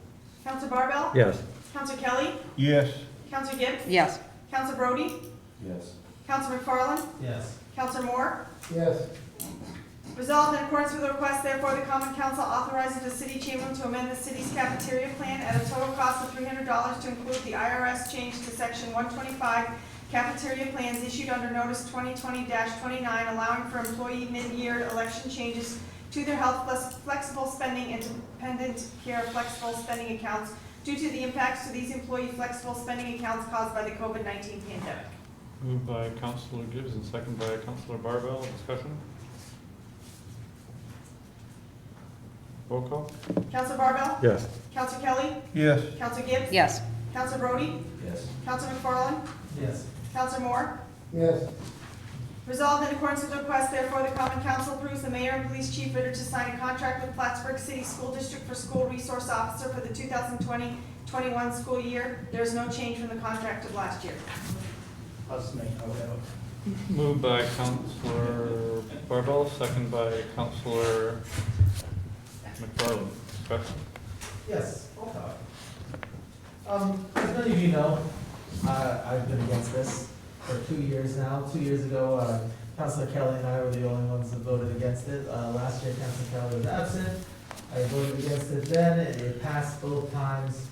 Counselor Barbell? Yes. Counselor Kelly? Yes. Counselor Gibbs? Yes. Counselor Brody? Yes. Counselor McFarland? Yes. Counselor Moore? Yes. Resolved in accordance with the request, therefore, the common council authorizes the city chamberlain to amend the city's cafeteria plan at a total cost of $300 to include the IRS change to section 125 cafeteria plans issued under notice 2020-29, allowing for employee mid-year election changes to their health flexible spending and dependent care flexible spending accounts due to the impacts to these employee flexible spending accounts caused by the COVID-19 pandemic. Moved by Councilor Gibbs and second by Councilor Barbell. Discussion? Roll call? Counselor Barbell? Yes. Counselor Kelly? Yes. Counselor Gibbs? Yes. Counselor Brody? Yes. Counselor McFarland? Yes. Counselor Moore? Yes. Resolved in accordance with the request, therefore, the common council approves the mayor and police chief bidder to sign a contract with Plattsburgh City School District for school resource officer for the 2020-21 school year. There is no change from the contract of last year. I'll just make a note. Moved by Councilor Barbell, second by Councilor McFarland. Discussion? Yes, I'll talk. As many of you know, I've been against this for 2 years now. 2 years ago, Councilor Kelly and I were the only ones that voted against it. Last year, Councilor Kelly was absent. I voted against it then, and it passed both times.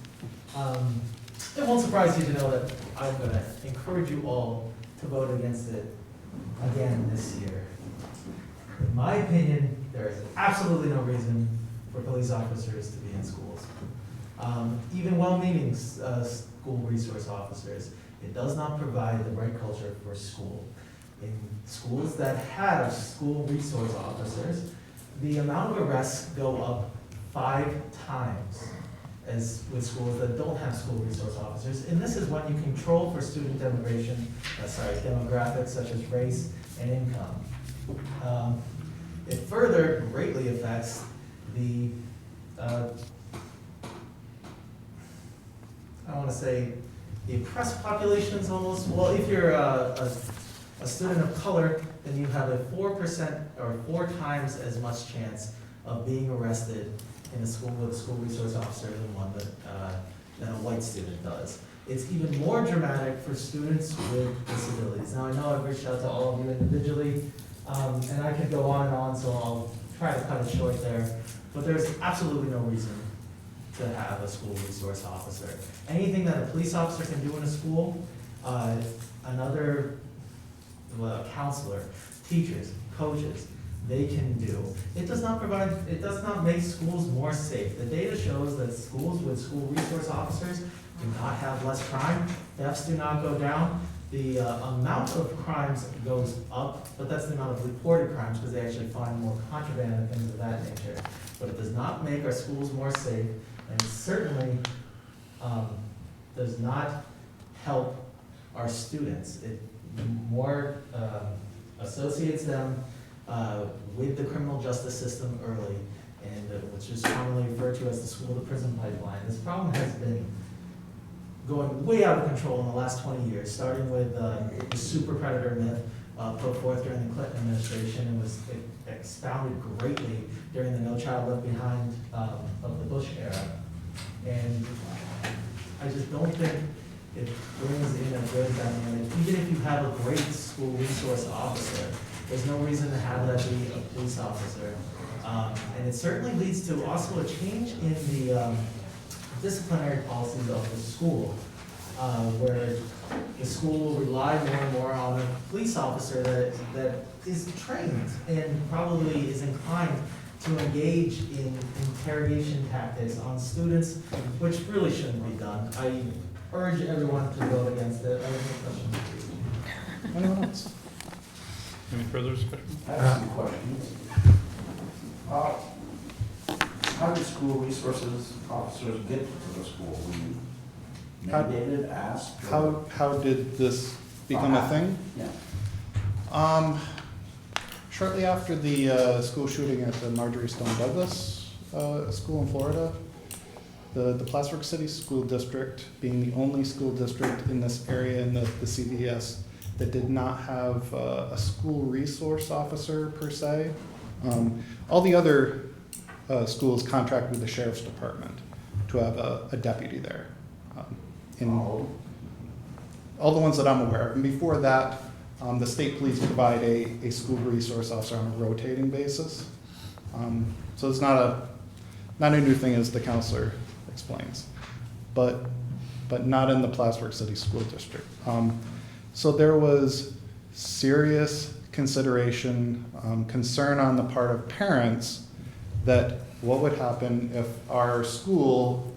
It won't surprise you to know that I'm gonna encourage you all to vote against it again this year. In my opinion, there is absolutely no reason for police officers to be in schools. Even well-meaning school resource officers, it does not provide the right culture for school. In schools that have school resource officers, the amount of arrests go up 5 times as with schools that don't have school resource officers. And this is when you control for student demographics such as race and income. It further greatly affects the, I want to say, the oppressed populations almost. Well, if you're a student of color, then you have a 4% or 4 times as much chance of being arrested in a school with a school resource officer than a white student does. It's even more dramatic for students with disabilities. Now, I know I've reached out to all of you individually, and I could go on and on, so I'll try to cut it short there. But there's absolutely no reason to have a school resource officer. Anything that a police officer can do in a school, a counselor, teachers, coaches, they can do. It does not make schools more safe. The data shows that schools with school resource officers do not have less crime. Thefts do not go down. The amount of crimes goes up, but that's the amount of reported crimes because they actually find more contraband and things of that nature. But it does not make our schools more safe, and it certainly does not help our students. It more associates them with the criminal justice system early, and which is commonly referred to as the school to prison pipeline. This problem has been going way out of control in the last 20 years, starting with the super predator myth put forth during the Clinton administration and was expounded greatly during the No Child Left Behind of the Bush era. And I just don't think it brings in a good dynamic. Even if you have a great school resource officer, there's no reason to have that be a police officer. And it certainly leads to also a change in the disciplinary policies of the school, where the school will rely more and more on a police officer that is trained and probably is inclined to engage in interrogation tactics on students, which really shouldn't be done. I urge everyone to vote against it. I have no questions. Anyone else? Any further discussion? I have some questions. How did school resources officers get to the school? Were you mandated, asked? How did this become a thing? Yeah. Shortly after the school shooting at the Marjorie Stone Douglas school in Florida, the Plattsburgh City School District, being the only school district in this area in the CVS that did not have a school resource officer per se. All the other schools contract with the sheriff's department to have a deputy there. All the ones that I'm aware of. And before that, the state police provide a school resource officer on a rotating basis. So it's not a new thing, as the counselor explains, but not in the Plattsburgh City School District. So there was serious consideration, concern on the part of parents that what would happen if our school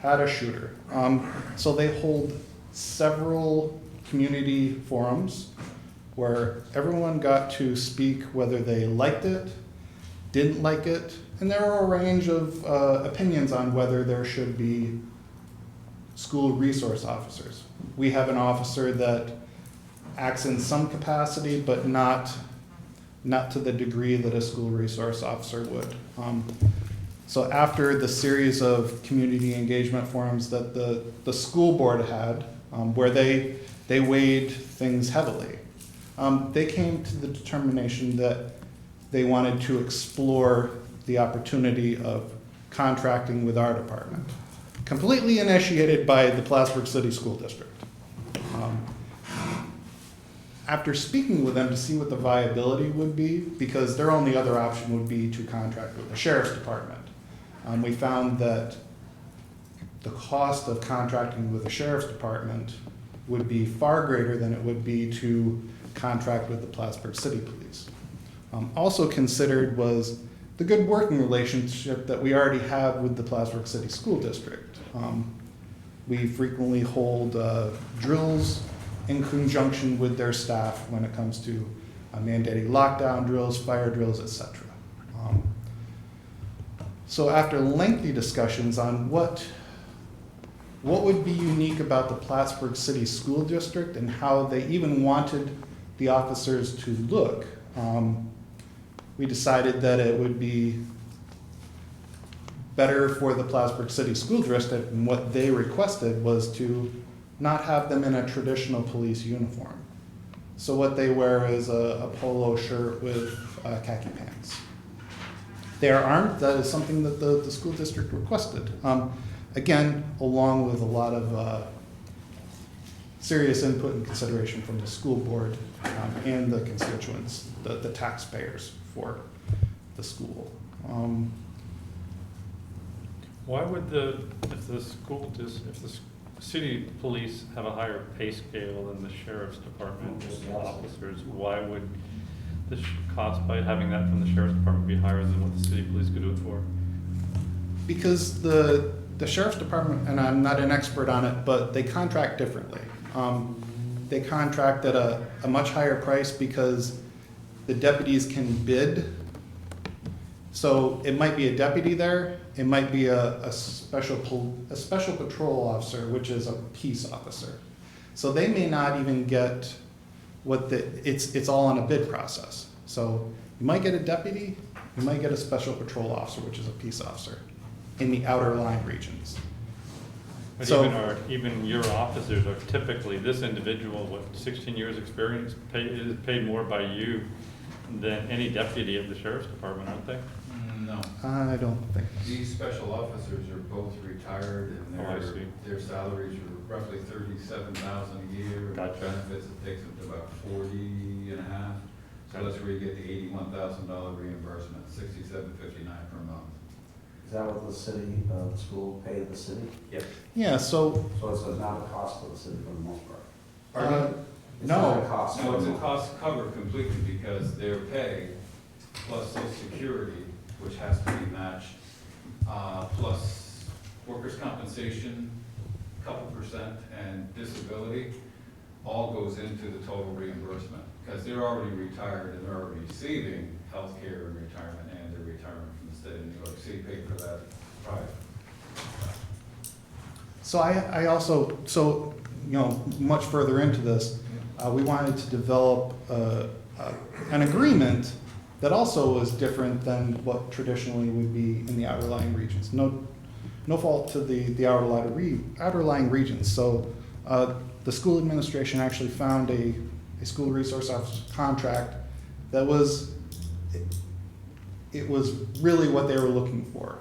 had a shooter. So they hold several community forums where everyone got to speak whether they liked it, didn't like it, and there were a range of opinions on whether there should be school resource officers. We have an officer that acts in some capacity, but not to the degree that a school resource officer would. So after the series of community engagement forums that the school board had, where they weighed things heavily, they came to the determination that they wanted to explore the opportunity of contracting with our department, completely initiated by the Plattsburgh City School District. After speaking with them to see what the viability would be, because their only other option would be to contract with the sheriff's department, we found that the cost of contracting with the sheriff's department would be far greater than it would be to contract with the Plattsburgh City Police. Also considered was the good working relationship that we already have with the Plattsburgh City School District. We frequently hold drills in conjunction with their staff when it comes to mandating lockdown drills, fire drills, etc. So after lengthy discussions on what would be unique about the Plattsburgh City School District and how they even wanted the officers to look, we decided that it would be better for the Plattsburgh City School District, and what they requested was to not have them in a traditional police uniform. So what they wear is a polo shirt with khaki pants. They are armed. That is something that the school district requested. Again, along with a lot of serious input and consideration from the school board and the constituents, the taxpayers for the school. Why would if the city police have a higher pay scale than the sheriff's department officers, why would the cost by having that from the sheriff's department be higher than what the city police could do it for? Because the sheriff's department, and I'm not an expert on it, but they contract differently. They contract at a much higher price because the deputies can bid. So it might be a deputy there, it might be a special patrol officer, which is a peace officer. So they may not even get it's all on a bid process. So you might get a deputy, you might get a special patrol officer, which is a peace officer, in the outer line regions. But So- even your officers are typically, this individual, 16 years experience, is paid more by you than any deputy of the sheriff's department, aren't they? No. I don't think. These special officers are both retired and Oh, I see. their salaries are roughly 37,000 a year. Gotcha. Benefits, it takes them to about 40 and a half. So that's where you get the $81,000 reimbursement, 67.59 per month. Is that what the city, the school pay the city? Yes. Yeah, so, So it's not a cost to the city for the most part? It's no. not a cost. No, it's a cost cover completely because their pay plus social security, which has to be matched, plus workers' compensation, couple percent, and disability, all goes into the total reimbursement. Because they're already retired and they're already receiving health care and retirement and their retirement from the state of New York. City paid for that prior. So I also, so, much further into this, we wanted to develop an agreement that also was different than what traditionally would be in the outlying regions. No fault to the outlying regions. So the school administration actually found a school resource officer contract that was, it was really what they were looking for.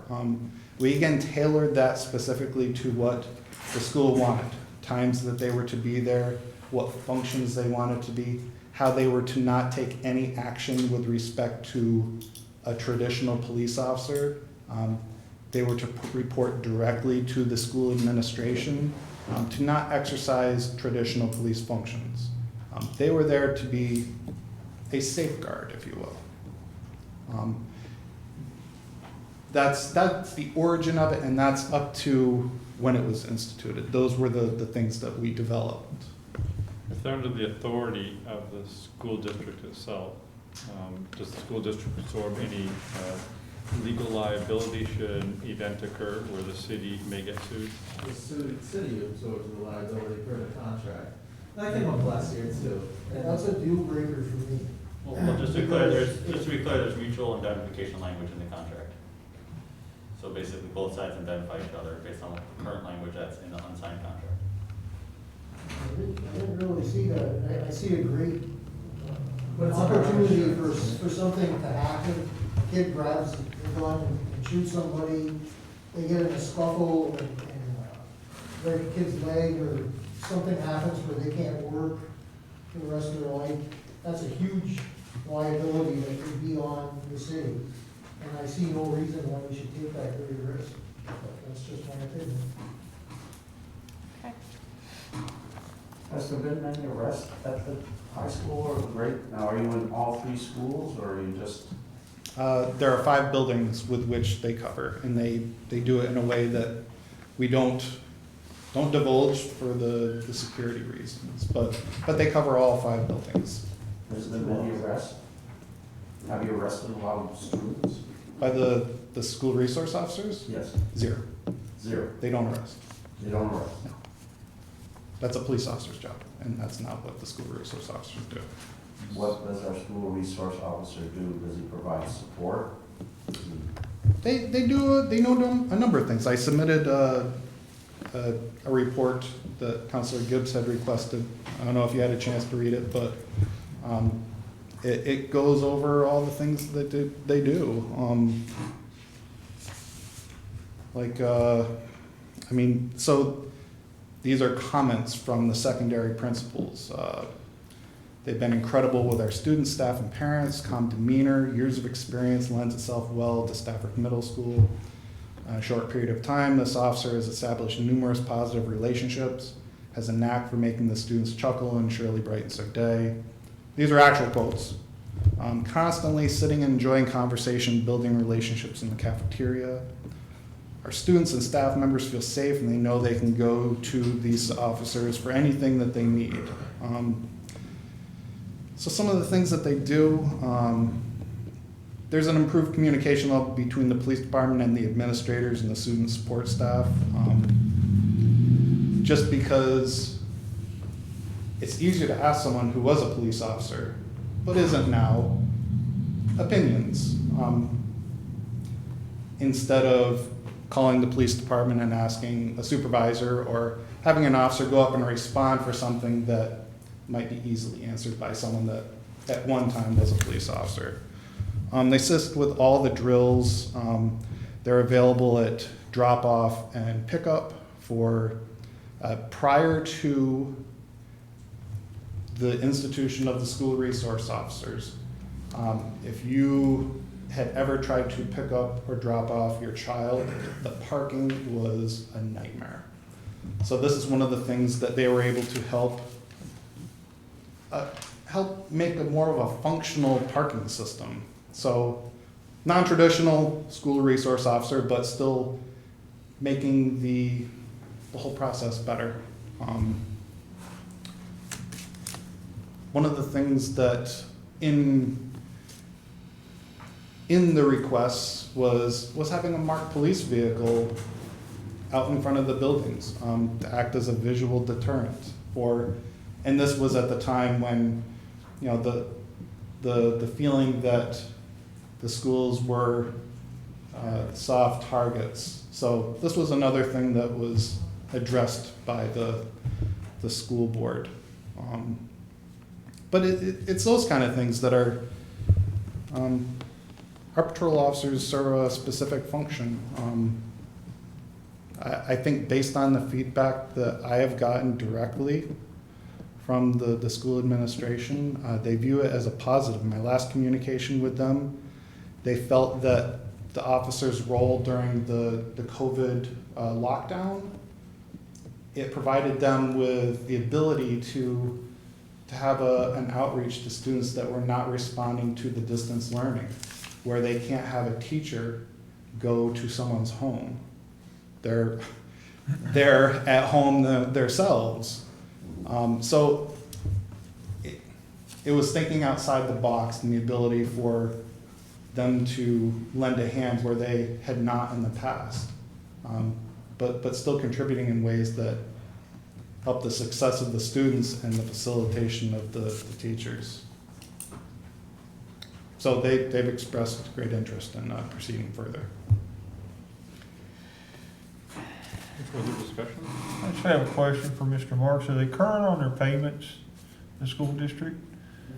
We again tailored that specifically to what the school wanted, times that they were to be there, what functions they wanted to be, how they were to not take any action with respect to a traditional police officer. They were to report directly to the school administration, to not exercise traditional police functions. They were there to be a safeguard, if you will. That's the origin of it, and that's up to when it was instituted. Those were the things that we developed. If they're under the authority of the school district itself, does the school district absorb any legal liability should an event occur where the city may get sued? The city absorbs the liability for the contract. That came up last year too. And that's a deal breaker for me. Well, just to be clear, there's mutual indemnification language in the contract. So basically, both sides indemnify each other based on the current language that's in the unsigned contract. I didn't really see that. I see a great But it's a opportunity hardship. for something to happen. A kid grabs a gun and shoots somebody, they get in a scuffle and break a kid's leg, or something happens where they can't work for the rest of their life. That's a huge liability that could be on the city. And I see no reason why we should take that great risk. But that's just my opinion. Has there been any arrests at the high school or the grade? Now, are you in all three schools or are you just? There are 5 buildings with which they cover, and they do it in a way that we don't divulge for the security reasons, but they cover all 5 buildings. Has there been any arrests? Have you arrested a lot of students? By the school resource officers? Yes. 0. Zero. They don't arrest. They don't arrest? No. That's a police officer's job, and that's not what the school resource officers do. What does our school resource officer do? Does he provide support? They do a number of things. I submitted a report that Councilor Gibbs had requested. I don't know if you had a chance to read it, but it goes over all the things that they do. So these are comments from the secondary principals. They've been incredible with our students, staff, and parents. Calm demeanor, years of experience lends itself well to Stafford Middle School. In a short period of time, this officer has established numerous positive relationships, has a knack for making the students chuckle, and surely brightens their day. These are actual quotes. Constantly sitting and enjoying conversation, building relationships in the cafeteria. Our students and staff members feel safe and they know they can go to these officers for anything that they need. So some of the things that they do, there's an improved communication level between the police department and the administrators and the student support staff. Just because it's easier to ask someone who was a police officer, but isn't now, opinions, instead of calling the police department and asking a supervisor or having an officer go up and respond for something that might be easily answered by someone that at one time was a police officer. They assist with all the drills. They're available at drop-off and pickup for prior to the institution of the school resource officers. If you had ever tried to pick up or drop off your child, the parking was a nightmare. So this is one of the things that they were able to help make a more of a functional parking system. So non-traditional school resource officer, but still making the whole process better. One of the things that in the requests was having a marked police vehicle out in front of the buildings to act as a visual deterrent. And this was at the time when, you know, the feeling that the schools were soft targets. So this was another thing that was addressed by the school board. But it's those kind of things that are, our patrol officers serve a specific function. I think based on the feedback that I have gotten directly from the school administration, they view it as a positive. In my last communication with them, they felt that the officers' role during the COVID lockdown, it provided them with the ability to have an outreach to students that were not responding to the distance learning, where they can't have a teacher go to someone's home. They're at home themselves. So it was thinking outside the box and the ability for them to lend a hand where they had not in the past, but still contributing in ways that help the success of the students and the facilitation of the teachers. So they've expressed great interest in proceeding further. Further discussion? I just have a question for Mr. Marks. Are they current on their payments, the school district?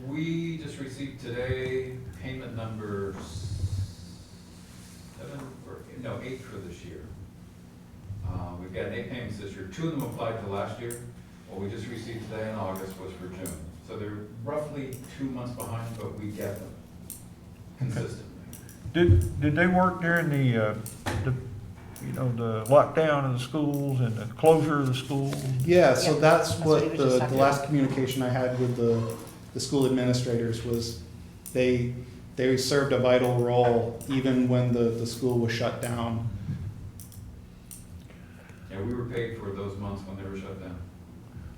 We just received today payment number 8 for this year. We've got 8 payments this year. 2 of them applied to last year. What we just received today in August was for June. So they're roughly 2 months behind, but we get them consistently. Did they work during the lockdown of the schools and the closure of the schools? Yeah, so Yeah, that's that's what what we the just talked last communication I had with the school administrators was they served a vital role even when the school was shut down. Yeah, we were paid for those months when they were shut down.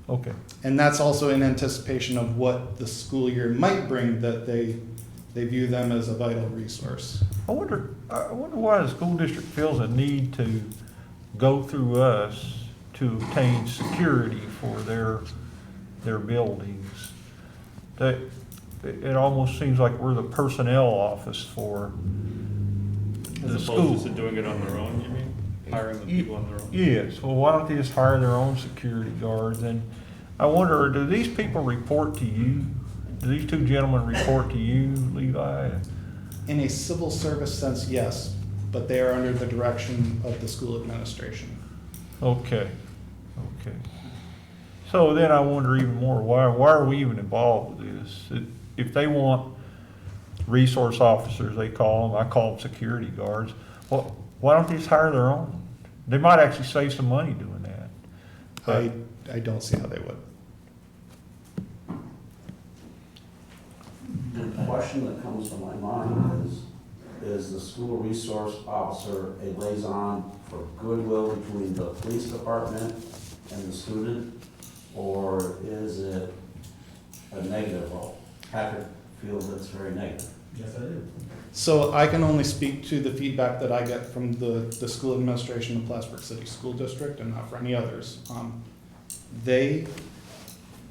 Okay. And that's also in anticipation of what the school year might bring, that they view them as a vital resource. I wonder why the school district feels a need to go through us to obtain security for their buildings. It almost seems like we're the personnel office for the As school. opposed to doing it on their own, you mean? Hiring the people on their own? Yes, well, why don't they just hire their own security guards? And I wonder, do these people report to you? Do these 2 gentlemen report to you, Levi? In a civil service sense, yes, but they are under the direction of the school administration. Okay. So then I wonder even more, why are we even involved with this? If they want resource officers, they call them, I call them security guards, well, why don't they just hire their own? They might actually save some money doing that. But I don't see how they would. The question that comes to my mind is the school resource officer a liaison for goodwill between the police department and the student, or is it a negative role? Patrick feels it's very negative. Yes, I do. So I can only speak to the feedback that I get from the school administration of Plattsburgh City School District and not for any others.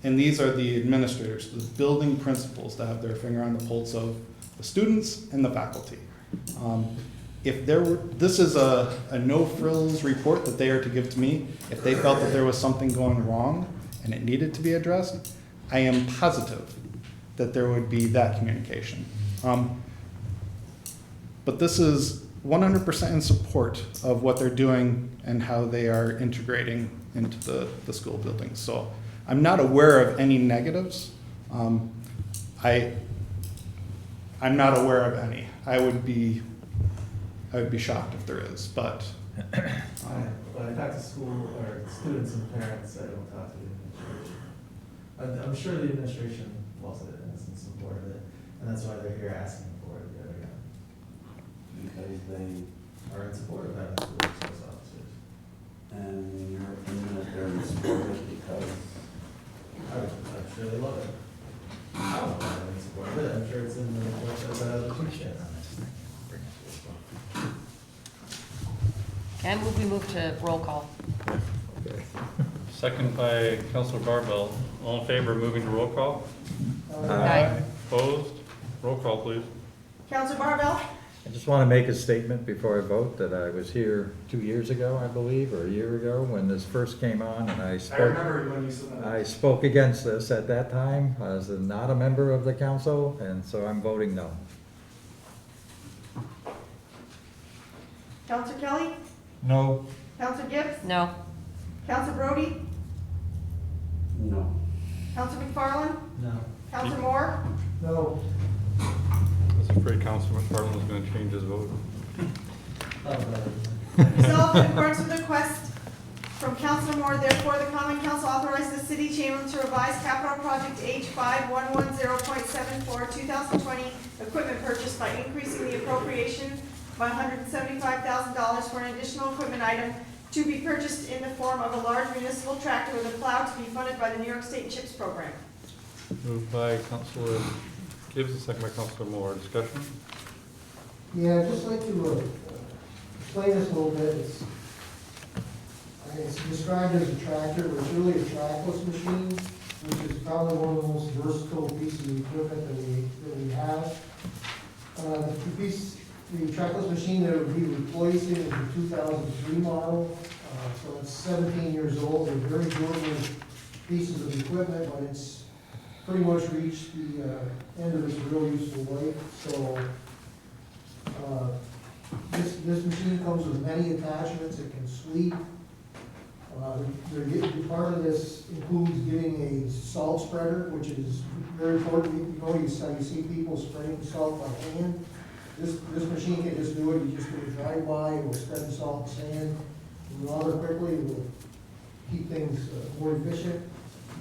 And these are the administrators, the building principals that have their finger on the pulse of the students and the faculty. if there were, this is a no-frills report that they are to give to me. If they felt that there was something going wrong and it needed to be addressed, I am positive that there would be that communication. But this is 100% in support of what they're doing and how they are integrating into the school buildings. So I'm not aware of any negatives. I'm not aware of any. I would be shocked if there is, but. When I talk to school or students and parents, I don't talk to the administration. I'm sure the administration loves it and is in support of it, and that's why they're here asking for it yet again. Because they, Are in support of having school resource officers. and in your opinion, that they're in support of it because I'm sure they love it. I don't know if they're in support of it, I'm sure it's in the report that the chief shared on this. Can we move to roll call? Second by Councilor Barbell. All in favor of moving to roll call? Aye. Opposed? Roll call, please. Counselor Barbell? I just want to make a statement before I vote that I was here 2 years ago, I believe, or a year ago, when this first came on, and I spoke against this at that time as not a member of the council, and so I'm voting no. Counselor Kelly? No. Counselor Gibbs? No. Counselor Brody? no. Counselor McFarland? No. Counselor Moore? No, I was afraid Councilor McFarland was going to change his vote. Resolved in accordance with the request from Counselor Moore, therefore the Common Council authorizes the City Chamberlain to revise capital project H5110.74 2020 equipment purchase by increasing the appropriation by $175,000 for an additional equipment item to be purchased in the form of a large municipal tractor with a plow to be funded by the New York State CHIPS program. Moved by Councilor Gibbs, and second by Councilor Moore. Discussion? yeah, I'd just like to explain this a little bit. It's described as a tractor, but it's really a trackless machine, which is probably one of the most versatile pieces of equipment that we have. The trackless machine that it would be replacing is a 2003 model, so it's 17 years old. They're very durable pieces of equipment, but it's pretty much reached the end of its real useful life. So this machine comes with many attachments. It can sweep. Part of this includes getting a salt spreader, which is very important. You see people spraying salt by hand. This machine can just do it. You just do a drive-by, it will spread the salt and sand rather quickly. It will keep things more efficient.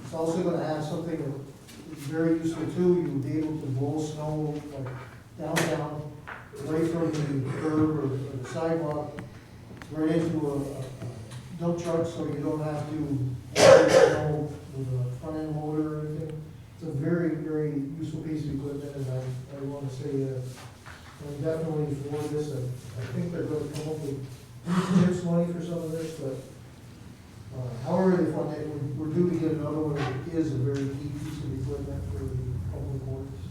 It's also going to have something that is very useful too. You'll be able to blow snow like downtown, away from the curb or the sidewalk, right into a dump truck, so you don't have to haul snow with a front end loader or anything. It's a very, very useful piece of equipment, and I want to say I'm definitely for this. I think they're going to come up with CHIPS money for some of this, but however they fund it, we're due to get another one that is a very key piece of equipment for the public works.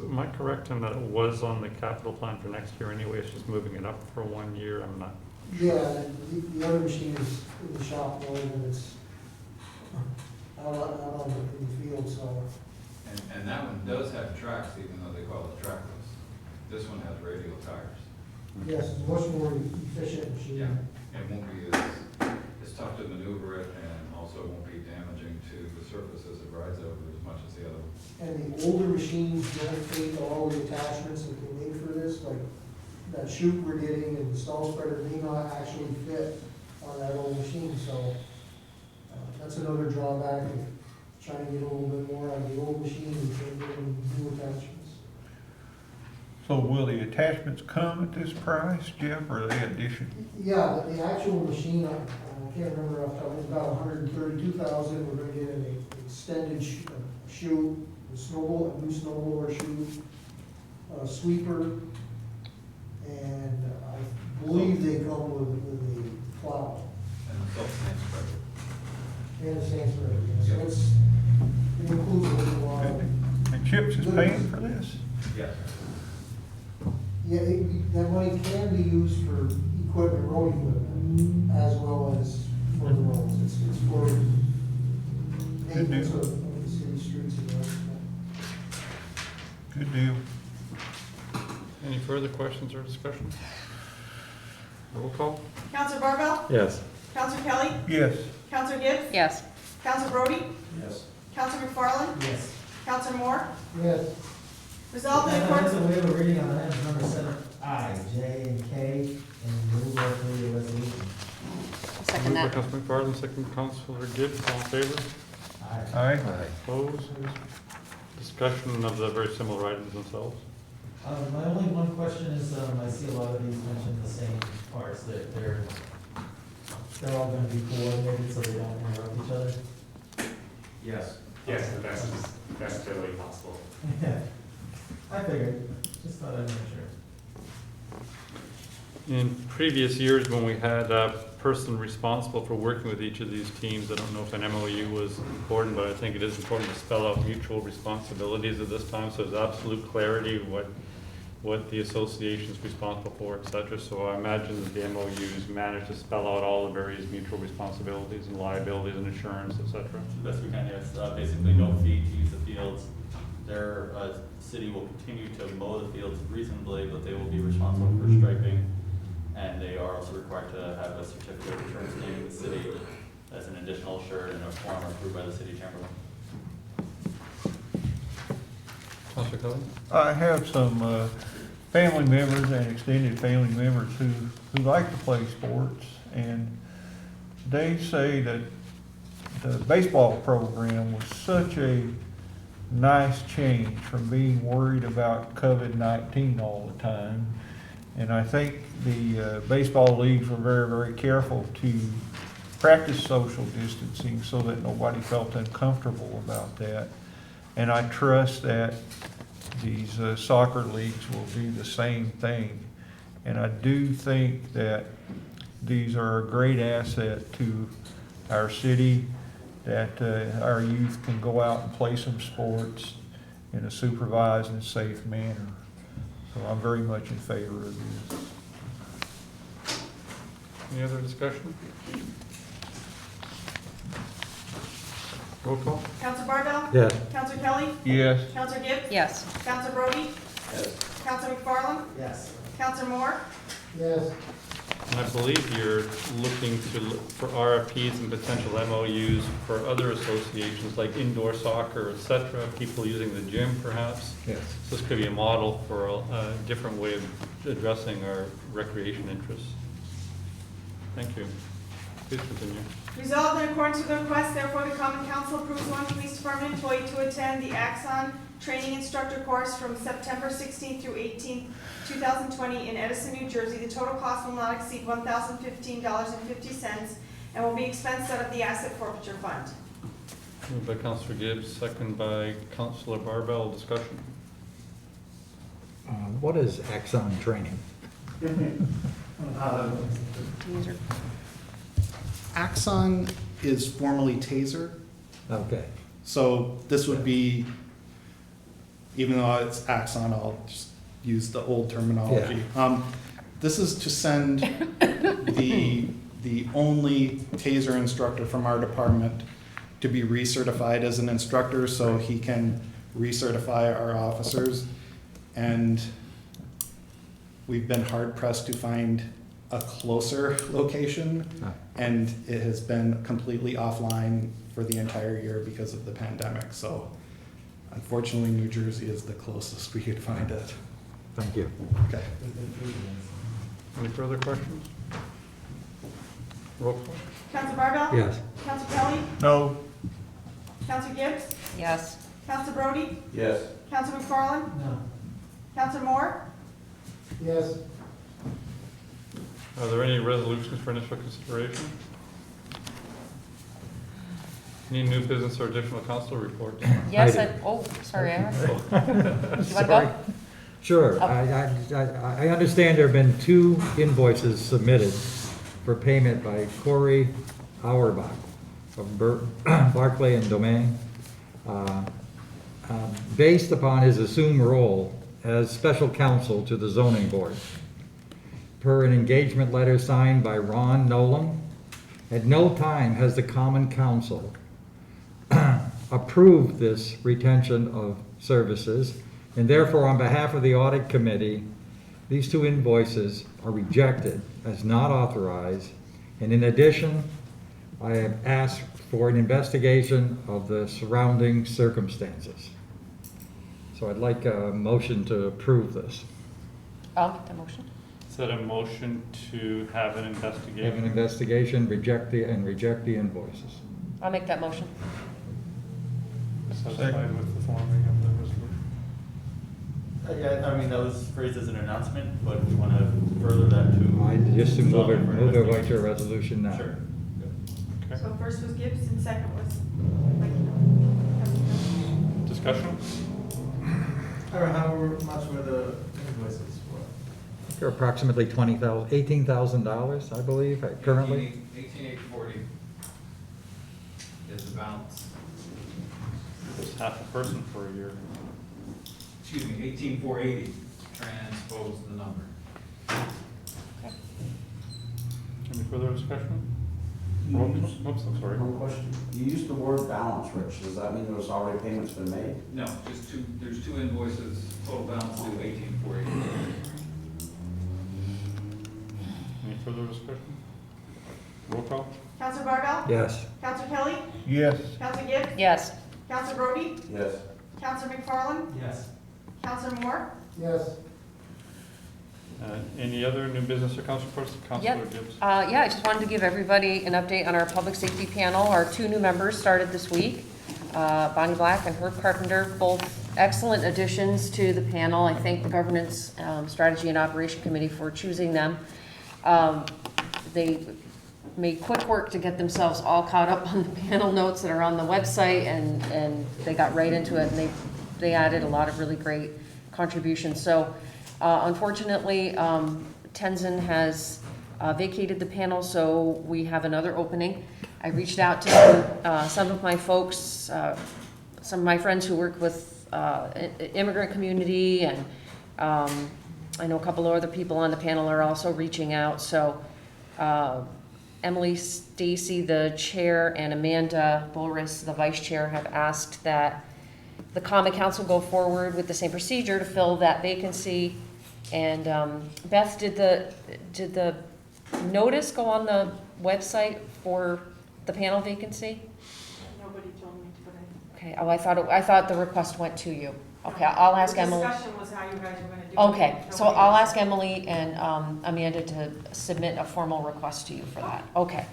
Am I correct in that it was on the capital plan for next year anyway? It's just moving it up for 1 year? I'm not. Yeah, the other machine is in the shop mode, and it's out on the field, so. And that one does have tracks, even though they call it trackless. This one has radial tires. Yes, it's a much more efficient machine. Yeah. It won't be as tough to maneuver it, and also won't be damaging to the surface as it rides over as much as the other one. And the older machines don't take all the attachments that they made for this, like that chute we're getting and the stall spreader may not actually fit on that old machine, so that's another drawback of trying to get a little bit more out of the old machine and getting new attachments. So will the attachments come at this price, Jeff, or are they additional? Yeah, the actual machine, I can't remember off the top, it's about $132,000. We're gonna get an extended chute, a new snowblower chute, a sweeper, and I believe they come with a plow. And the salt sand spreader. And the sand spreader, yeah. So it includes a lot. And CHIPS is paying for this? Yeah. Yeah, that money can be used for equipment, road equipment, as well as for the roads. It's for maintenance of the city streets and roads. Good deal. Any further questions or discussion? Roll call? Counselor Barbell? Yes. Counselor Kelly? Yes. Counselor Gibbs? Yes. Counselor Brody? Yes. Counselor McFarland? Yes. Counselor Moore? Yes. Resolved in And accordance that's a waiver reading on items number 7I, J, and K, and move or approve the resolution. Second Moved by that. Councilman McFarland, second Councilor Gibbs, all in favor? Aye. Aye. Opposed? Discussion of the very similar items themselves. My only one question is, I see a lot of these mention the same parts, that they're all gonna be coordinated so they don't interrupt each other. Yes. Yes, the best totally possible. Yeah, I figured, just thought I'd make sure. In previous years, when we had a person responsible for working with each of these teams, I don't know if an MOU was important, but I think it is important to spell out mutual responsibilities at this time, so there's absolute clarity what the association is responsible for, et cetera. So I imagine that the MOUs managed to spell out all the various mutual responsibilities and liabilities and insurance, et cetera. The best we can, yes. Basically, no fee to use the fields. Their city will continue to mow the fields reasonably, but they will be responsible for striping. And they are also required to have a certificate of insurance naming the city as an additional assured and a form approved by the city chamberlain. Councilor Kelly? I have some family members and extended family members who like to play sports, and they say that the baseball program was such a nice change from being worried about COVID-19 all the time. And I think the baseball leagues were very, very careful to practice social distancing so that nobody felt uncomfortable about that. And I trust that these soccer leagues will do the same thing. And I do think that these are a great asset to our city, that our youth can go out and play some sports in a supervised and safe manner. So I'm very much in favor of this. Any other discussion? Roll call? Counselor Barbell? Yes. Counselor Kelly? Yes. Counselor Gibbs? Yes. Counselor Brody? Yes. Counselor McFarland? Yes. Counselor Moore? Yes. And I believe you're looking to look for RFPs and potential MOUs for other associations like indoor soccer, et cetera, people using the gym perhaps. Yes. So this could be a model for a different way of addressing our recreation interests. Thank you. Please continue. Resolved in accordance with the request, therefore the common council approves one police department employee to attend the Axon training instructor course from September 16th through 18th, 2020 in Edison, New Jersey. The total cost will not exceed $1,015.50 and will be expensed out of the asset forfeiture fund. Moved by Councilor Gibbs, second by Councilor Barbell. Discussion. What is Axon training? User. Axon is formerly Taser, Okay. so this would be, even though it's Axon, I'll just use the old terminology. This is to send the only Taser instructor from our department to be recertified as an instructor, so he can recertify our officers. And we've been hard pressed to find a closer location, and it has been completely offline for the entire year because of the pandemic. So unfortunately, New Jersey is the closest we could find it. Thank you. Okay. Any further questions? Roll call. Counselor Barbell? Yes. Counselor Kelly? No. Counselor Gibbs? Yes. Counselor Brody? Yes. Counselor McFarland? No. Counselor Moore? Yes. Are there any resolutions for initial consideration? Any new business or additional council reports? Yes, I do. sorry, Aaron. You want to Sorry. go? Sure. Oh. I understand there have been 2 invoices submitted for payment by Corey Auerbach of Barclay and Domain, based upon his assumed role as special counsel to the zoning board. Per an engagement letter signed by Ron Nolan, at no time has the common council approved this retention of services, and therefore, on behalf of the audit committee, these two invoices are rejected as not authorized, and in addition, I have asked for an investigation of the surrounding circumstances. So I'd like a motion to approve this. I'll make that motion. Is that a motion to have an investigation? Have an investigation, reject the invoices. I'll make that motion. Satisfied with the forming of the resolution? Yeah, I mean, that was phrased as an announcement, but we want to further that to. I just to move it, for move it right to a investigation. resolution now. Sure. Okay. So first was Gibbs and second was. Discussion? Or however much were the invoices for? They're approximately $18,000, I believe, currently. 18,840 is the balance. It's half a person for a year. Excuse me, 18,480, transpose the number. Any further discussion? Oops, I'm sorry. One question. You used the word balance, Rich. Does that mean there's already payments been made? No, just two, there's two invoices, total balance due 18,480. Any further discussion? Roll call? Counselor Barbell? Yes. Counselor Kelly? Yes. Counselor Gibbs? Yes. Counselor Brody? Yes. Counselor McFarland? Yes. Counselor Moore? Yes. Any other new business or council reports? Councilor Yep. Gibbs? Yeah, I just wanted to give everybody an update on our public safety panel. Our two new members started this week, Bonnie Black and Herb Carpenter, both excellent additions to the panel. I thank the Governance, Strategy and Operation Committee for choosing them. They made quick work to get themselves all caught up on the panel notes that are on the website, and they got right into it, and they added a lot of really great contributions. So unfortunately, Tenzin has vacated the panel, so we have another opening. I reached out to some of my folks, some of my friends who work with immigrant community, and I know a couple of other people on the panel are also reaching out. So Emily Stacy, the chair, and Amanda Bulris, the vice chair, have asked that the Common Council go forward with the same procedure to fill that vacancy. And Beth, did the notice go on the website for the panel vacancy? Nobody told me to put it. Okay. Oh, I thought the request went to you. Okay, I'll ask Emily. The discussion was how you guys were gonna do it. Okay, so Nobody I'll else. ask Emily and Amanda to submit a formal request to you for that. Okay.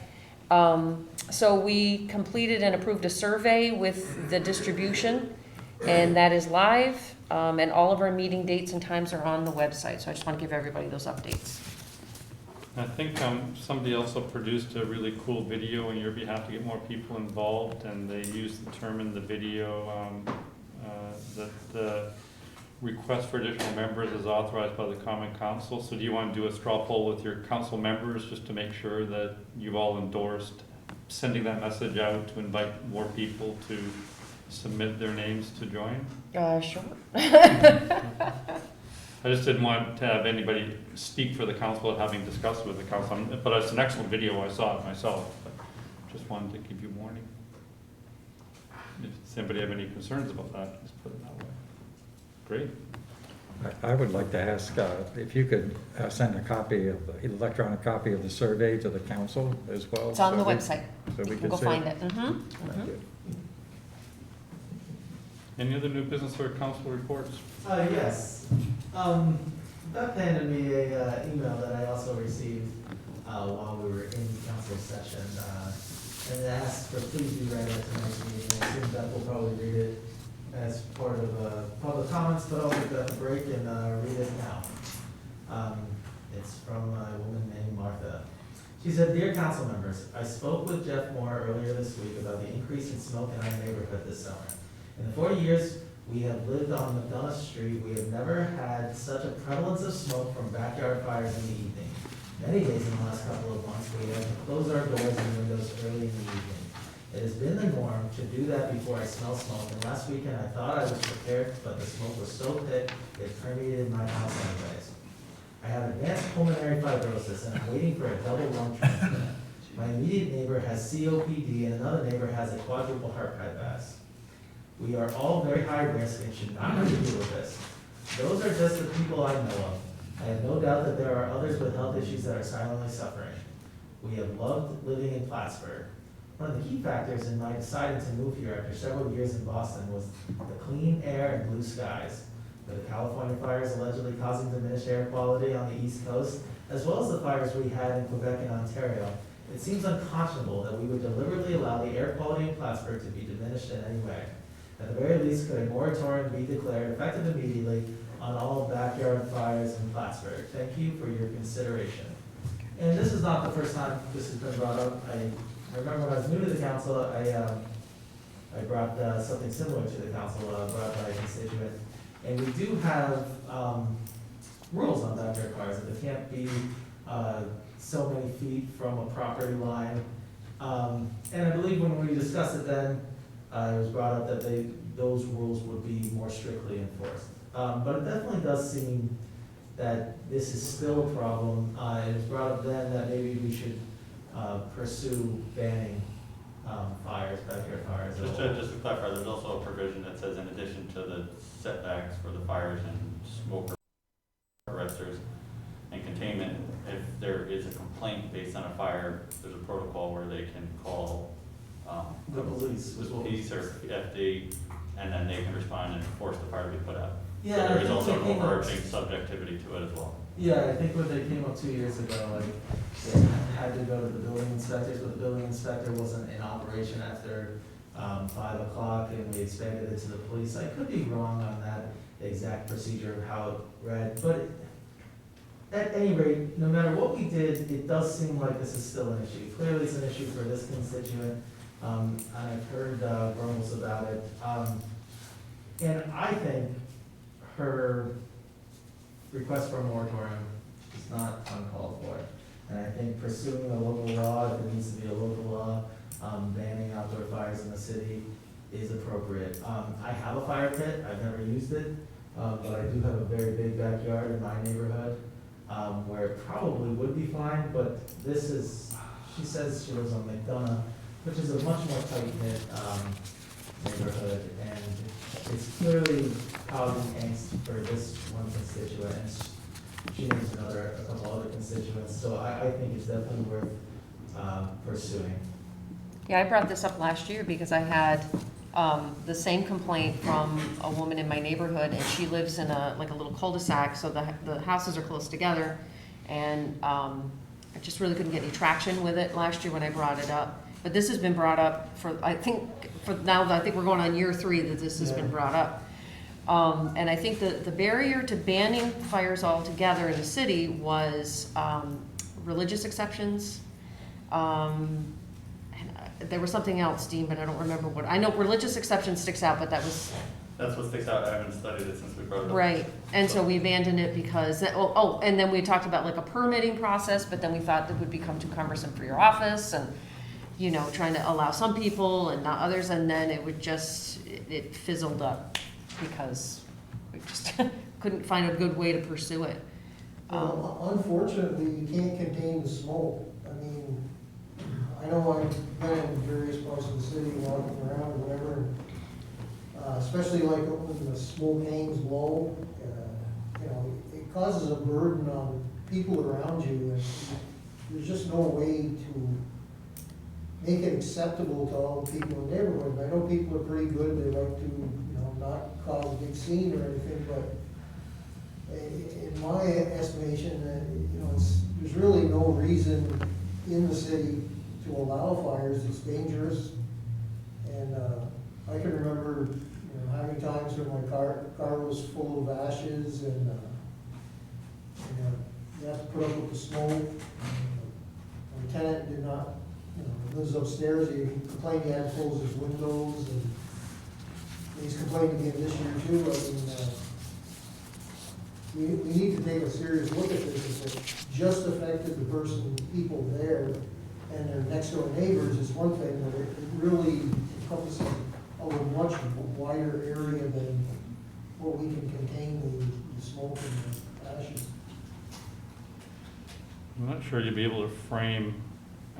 So we completed and approved a survey with the distribution, and that is live, and all of our meeting dates and times are on the website, so I just want to give everybody those updates. I think somebody also produced a really cool video on your behalf to get more people involved, and they used the term in the video that the request for additional members is authorized by the Common Council. So do you want to do a straw poll with your council members just to make sure that you've all endorsed sending that message out to invite more people to submit their names to join? Sure. I just didn't want to have anybody speak for the council without having discussed with the council, but it's an excellent video, I saw it myself, but just wanted to give you warning. If anybody have any concerns about that, just put it that way. Great. I would like to ask if you could send a copy of the electronic copy of the survey to the council as well. It's on the so we- website. So we You can can go see find it. Thank you. Any other new business or council reports? Yes. Beth handed me a email that I also received while we were in council session, and it asked for please be read at tonight's meeting. I assume Beth will probably read it as part of public comments, but I'll give Beth a break and read it now. It's from a woman named Martha. She said, "Dear council members, I spoke with Jeff Moore earlier this week about the increase in smoke in our neighborhood this summer. In the 40 years we have lived on McDonough Street, we have never had such a prevalence of smoke from backyard fires in the evening. Many days in the last couple of months, we had to close our doors and windows early in the evening. It has been the norm to do that before I smell smoke, and last weekend I thought I was prepared, but the smoke was so thick, it permeated my house anyways. I have advanced pulmonary fibrosis, and I'm waiting for a double lung transplant. My immediate neighbor has COPD, and another neighbor has a quadruple heart bypass. We are all very high risk and should not have to deal with this. Those are just the people I know of. I have no doubt that there are others with health issues that are silently suffering. We have loved living in Plattsburgh. One of the key factors in my deciding to move here after several years in Boston was the clean air and blue skies. With the California fires allegedly causing diminished air quality on the East Coast, as well as the fires we had in Quebec and Ontario, it seems unconscionable that we would deliberately allow the air quality in Plattsburgh to be diminished in any way. At the very least, could a moratorium be declared effective immediately on all backyard fires in Plattsburgh? Thank you for your consideration. And this is not the first time this has been brought up. I remember when I was new to the council, I brought something similar to the council, brought by a constituent. And we do have rules on backyard fires, that there can't be so many feet from a property line. And I believe when we discussed it then, it was brought up that those rules would be more strictly enforced. But it definitely does seem that this is still a problem. It was brought up then that maybe we should pursue banning fires, backyard fires. Just to clarify, there's also a provision that says in addition to the setbacks for the fires and smoke arresters and containment, if there is a complaint based on a fire, there's a protocol where they can call the police or FD, and then they can respond and force the fire to be put out. Yeah, So I there is think also they an came up- overarching subjectivity to it as well. Yeah, I think when they came up 2 years ago, like, they had to go to the building inspectors, but the building inspector wasn't in operation after 5 o'clock, and we expanded it to the police. I could be wrong on that exact procedure of how it read, but at any rate, no matter what we did, it does seem like this is still an issue. Clearly, it's an issue for this constituent, and I've heard grumbles about it. And I think her request for a moratorium is not uncalled for. And I think pursuing a local law, if it needs to be a local law, banning outdoor fires in the city is appropriate. I have a fire pit, I've never used it, but I do have a very big backyard in my neighborhood, where it probably would be fine, but this is, she says she lives on McDonough, which is a much more tight-knit, neighborhood, and it's clearly causing angst for this one constituent, and she names a couple other constituents, so I think it's definitely worth pursuing. Yeah, I brought this up last year because I had the same complaint from a woman in my neighborhood, and she lives in a little cul-de-sac, so the houses are close together, and I just really couldn't get any traction with it last year when I brought it up. But this has been brought up for now, I think we're going on year 3 that this has been brought up. And I think the barrier to banning fires altogether in the city was religious exceptions. And there was something else, Dean, but I don't remember what. I know religious exception sticks out, but that's what sticks out. I haven't studied it since we brought it up. right. And so we abandoned it because, and then we talked about like a permitting process, but then we thought that would become too cumbersome for your office, and trying to allow some people and not others, and then it would it fizzled up because we just couldn't find a good way to pursue it. Unfortunately, you can't contain the smoke. I mean, I know I've been in various parts of the city, walking around or whatever, especially like when the smoke hangs low, it causes a burden on people around you, and there's just no way to make it acceptable to all the people in the neighborhood. I know people are pretty good, they like to, not cause a big scene or anything, but in my estimation, there's really no reason in the city to allow fires. It's dangerous, and I can remember, having times when my car was full of ashes, and you have to put up with the smoke. My tenant did not, lives upstairs, he complained he had to close his windows, and he's complaining again this year too. I mean, we need to take a serious look at this. If it just affected the people there, and their next door neighbors is one thing, but it really encompasses a much wider area than what we can contain the smoke and the ashes. I'm not sure you'd be able to frame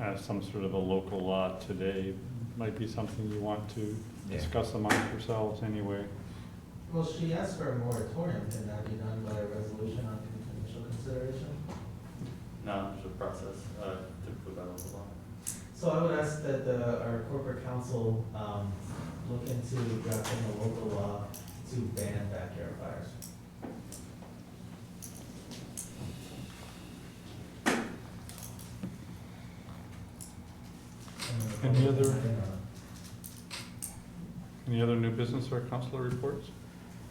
as some sort of a local law today. Might be something you want to discuss amongst yourselves anyway. Well, she asked for a moratorium. Can that be done by a resolution on initial consideration? No, there's a process, typically by local law. So I would ask that our corporate counsel look into drafting a local law to ban backyard fires. Any other new business or councilor reports?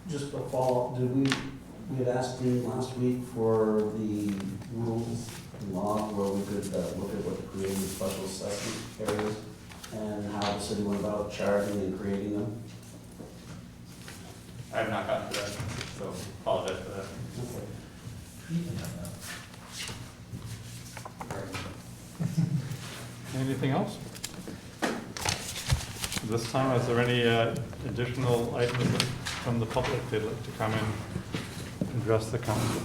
Just a follow-up, we had asked Dean last week for the rules and laws where we could look at what the creating special assessment areas and how the city went about charging and creating them. I have not gotten to that, so apologize for that. Anything else? This time, is there any additional items from the public they'd like to come and address the council?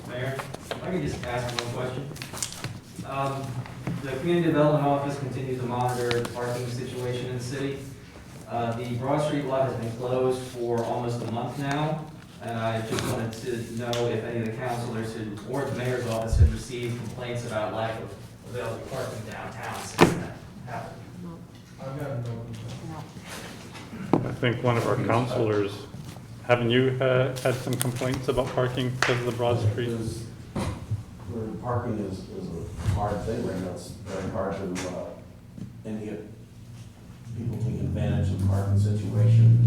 Mayor, if I could just ask one question. The Community Development Office continues to monitor the parking situation in the city. The Broad Street lot has been closed for almost a month now, and I just wanted to know if any of the councilors or the mayor's office had received complaints about lack of available parking downtown since that happened. I've got no. I think one of our councilors, haven't you had some complaints about parking because of the Broad Street? Where parking is a hard thing right now, it's very hard to, and get people take advantage of the parking situation.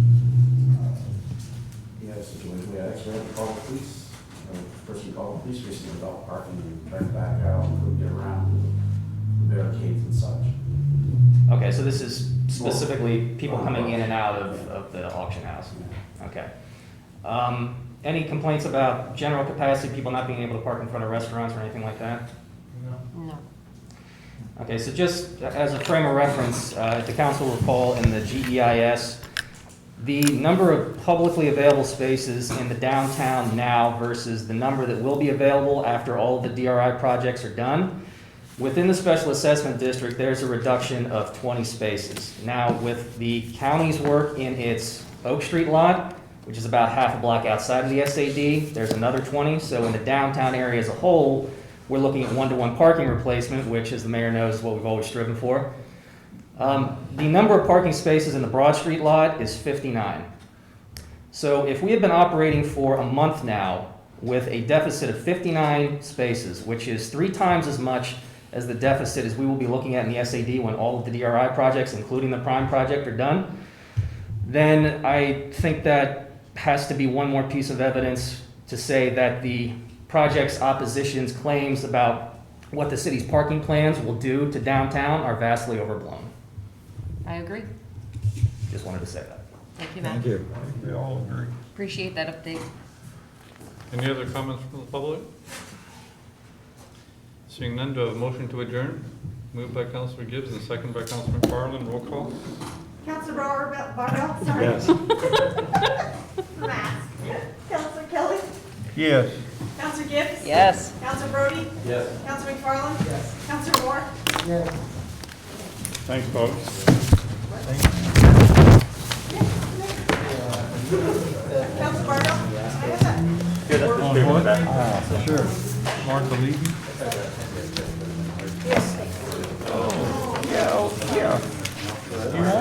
We had a situation, we actually had to call the police, a person called the police recently about parking and turned back out and couldn't get around the barricades and such. Okay, so this is specifically people coming in and out of the auction house? Okay. Any complaints about general capacity, people not being able to park in front of restaurants or anything like that? No. Okay, so just as a frame of reference, if the council will recall in the GEIS, the number of publicly available spaces in the downtown now versus the number that will be available after all of the DRI projects are done. Within the special assessment district, there's a reduction of 20 spaces. Now, with the county's work in its Oak Street lot, which is about half a block outside of the SAD, there's another 20. So in the downtown area as a whole, we're looking at one-to-one parking replacement, which, as the mayor knows, is what we've always striven for. The number of parking spaces in the Broad Street lot is 59. So if we have been operating for a month now with a deficit of 59 spaces, which is 3 times as much as the deficit as we will be looking at in the SAD when all of the DRI projects, including the Prime project, are done, then I think that has to be one more piece of evidence to say that the project's opposition's claims about what the city's parking plans will do to downtown are vastly overblown. I agree. Just wanted to say that. Thank you, Matt. Thank you. We all agree. Appreciate that update. Any other comments from the public? Seeing none, do I have a motion to adjourn? Moved by Councilor Gibbs and seconded by Councilor McFarland. Roll call. Councilor Barbell, sorry. Yes. Mask. Councilor Kelly. Yes. Councilor Gibbs. Yes. Councilor Brody. Yes. Councilor McFarland. Yes. Councilor Moore. Yeah. Thanks, folks. Councilor Barbell. I have that. On what? Sure. Martha Levy? Yes. Yeah,